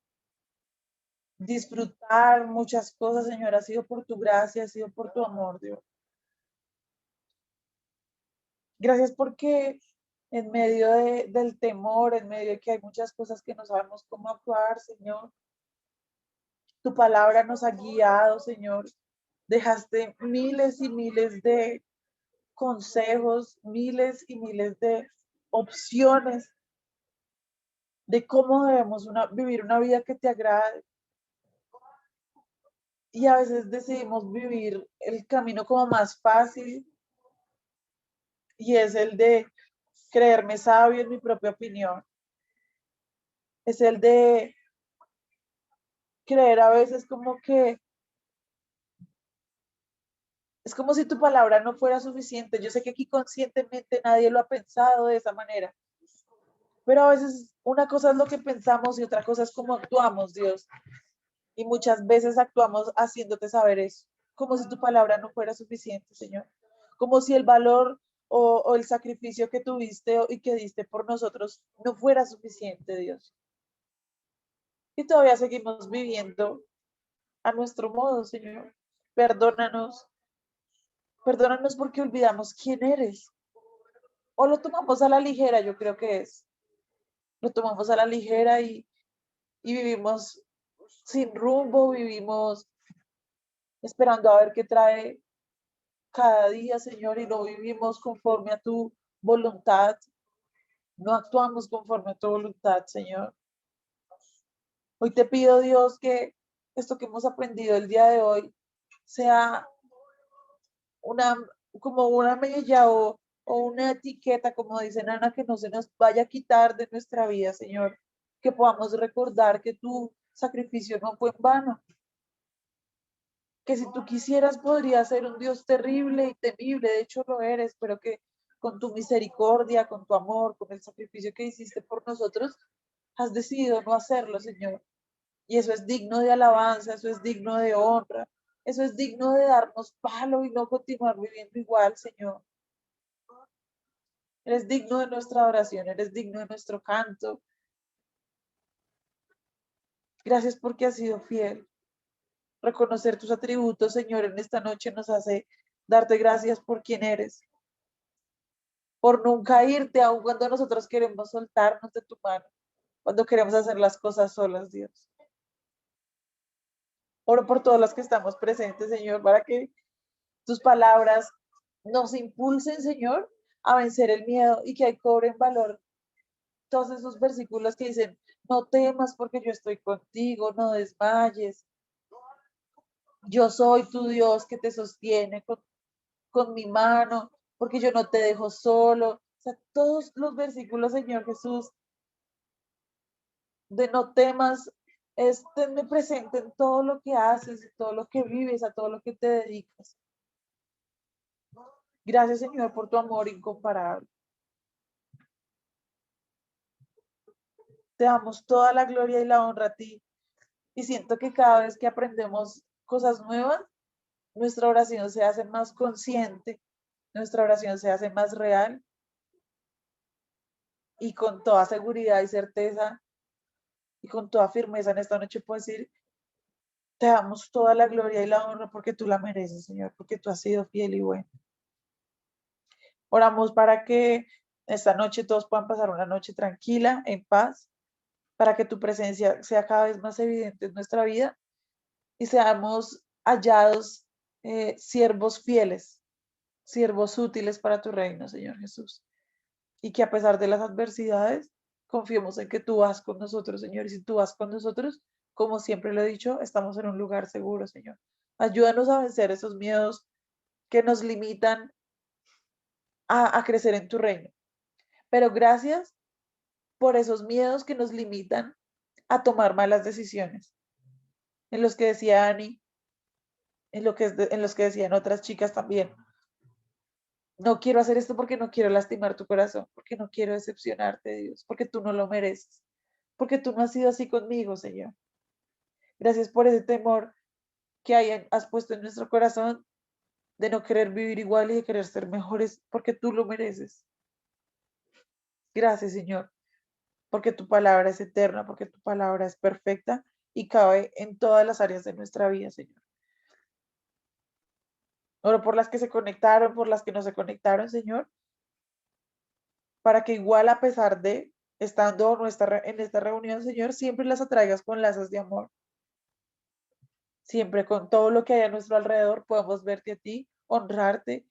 disfrutar muchas cosas, Señor, ha sido por tu gracia, ha sido por tu amor, Dios. Gracias porque en medio del temor, en medio de que hay muchas cosas que no sabemos cómo actuar, Señor, tu palabra nos ha guiado, Señor. Dejaste miles y miles de consejos, miles y miles de opciones de cómo debemos vivir una vida que te agrade. Y a veces decidimos vivir el camino como más fácil y es el de creerme sabio en mi propia opinión. Es el de creer a veces como que es como si tu palabra no fuera suficiente. Yo sé que aquí conscientemente nadie lo ha pensado de esa manera, pero a veces una cosa es lo que pensamos y otra cosa es cómo actuamos, Dios. Y muchas veces actuamos haciéndote saber eso, como si tu palabra no fuera suficiente, Señor. Como si el valor o el sacrificio que tuviste y que diste por nosotros no fuera suficiente, Dios. Y todavía seguimos viviendo a nuestro modo, Señor. Perdónanos. Perdónanos porque olvidamos quién eres. O lo tomamos a la ligera, yo creo que es. Lo tomamos a la ligera y vivimos sin rumbo, vivimos esperando a ver qué trae cada día, Señor, y no vivimos conforme a tu voluntad. No actuamos conforme a tu voluntad, Señor. Hoy te pido, Dios, que esto que hemos aprendido el día de hoy sea una, como una mella o una etiqueta, como dicen Ana, que no se nos vaya a quitar de nuestra vida, Señor. Que podamos recordar que tu sacrificio no fue en vano. Que si tú quisieras podrías ser un Dios terrible y temible, de hecho lo eres, pero que con tu misericordia, con tu amor, con el sacrificio que hiciste por nosotros, has decidido no hacerlo, Señor. Y eso es digno de alabanza, eso es digno de honra, eso es digno de darnos palo y no continuar viviendo igual, Señor. Eres digno de nuestra oración, eres digno de nuestro canto. Gracias porque has sido fiel. Reconocer tus atributos, Señor, en esta noche nos hace darte gracias por quien eres, por nunca irte, aun cuando nosotros queremos soltarnos de tu mano, cuando queremos hacer las cosas solas, Dios. Oro por todos los que estamos presentes, Señor, para que tus palabras nos impulsen, Señor, a vencer el miedo y que cobren valor todos esos versículos que dicen, no temas porque yo estoy contigo, no desmayes. Yo soy tu Dios que te sostiene con mi mano, porque yo no te dejo solo. O sea, todos los versículos, Señor Jesús, de no temas, tenme presente en todo lo que haces, en todo lo que vives, a todo lo que te dedicas. Gracias, Señor, por tu amor incomparable. Te damos toda la gloria y la honra a ti. Y siento que cada vez que aprendemos cosas nuevas, nuestra oración se hace más consciente, nuestra oración se hace más real y con toda seguridad y certeza y con toda firmeza en esta noche puedo decir, te damos toda la gloria y la honra porque tú la mereces, Señor, porque tú has sido fiel y bueno. Oramos para que esta noche todos puedan pasar una noche tranquila, en paz, para que tu presencia sea cada vez más evidente en nuestra vida y seamos hallados siervos fieles, siervos útiles para tu reino, Señor Jesús. Y que a pesar de las adversidades, confiemos en que tú vas con nosotros, Señor. Y si tú vas con nosotros, como siempre lo he dicho, estamos en un lugar seguro, Señor. Ayúdanos a vencer esos miedos que nos limitan a crecer en tu reino. Pero gracias por esos miedos que nos limitan a tomar malas decisiones. En los que decía Ani, en los que decían otras chicas también. No quiero hacer esto porque no quiero lastimar tu corazón, porque no quiero decepcionarte, Dios, porque tú no lo mereces, porque tú no has sido así conmigo, Señor. Gracias por ese temor que has puesto en nuestro corazón de no querer vivir igual y de querer ser mejores, porque tú lo mereces. Gracias, Señor, porque tu palabra es eterna, porque tu palabra es perfecta y cabe en todas las áreas de nuestra vida, Señor. Oro por las que se conectaron, por las que no se conectaron, Señor, para que igual a pesar de estando en esta reunión, Señor, siempre las atraigas con lazos de amor. Siempre con todo lo que hay a nuestro alrededor podemos verte a ti, honrarte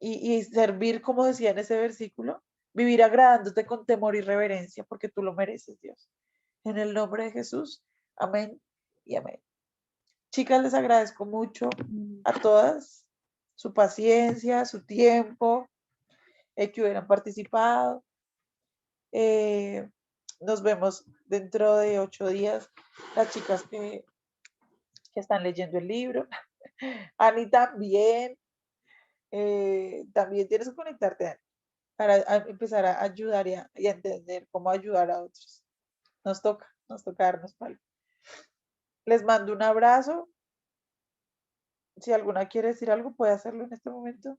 y servir, como decía en ese versículo, vivir agradándote con temor y reverencia, porque tú lo mereces, Dios. En el nombre de Jesús, amén y amén. Chicas, les agradezco mucho a todas su paciencia, su tiempo, que hubieran participado. Nos vemos dentro de 8 días, las chicas que están leyendo el libro. Ani también. También tienes que conectarte, Ani, para empezar a ayudar y a entender cómo ayudar a otros. Nos toca darnos palo. Les mando un abrazo. Si alguna quiere decir algo, puede hacerlo en este momento.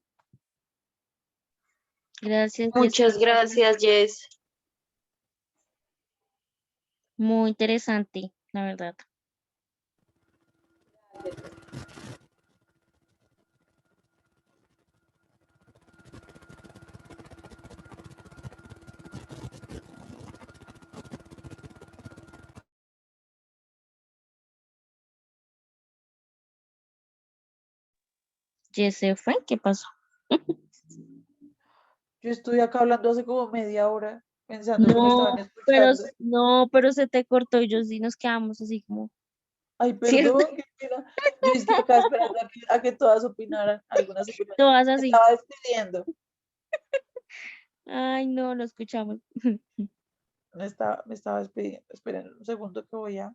Gracias, Muchas Jessica. gracias, Jess. Muy interesante, la verdad. Jess se fue, ¿qué pasó? Yo estuve acá hablando hace como media hora pensando que me estaban escuchando. Pero se te cortó y yo sí nos quedamos así como, Ay, ¿cierto? perdón, qué pena. Yo estoy acá esperando a que todas opinaran, algunas opinaran. Todas Me así. estaba despidiendo. Ay, no, lo escuchamos. Me estaba despidiendo. Esperen un segundo que voy a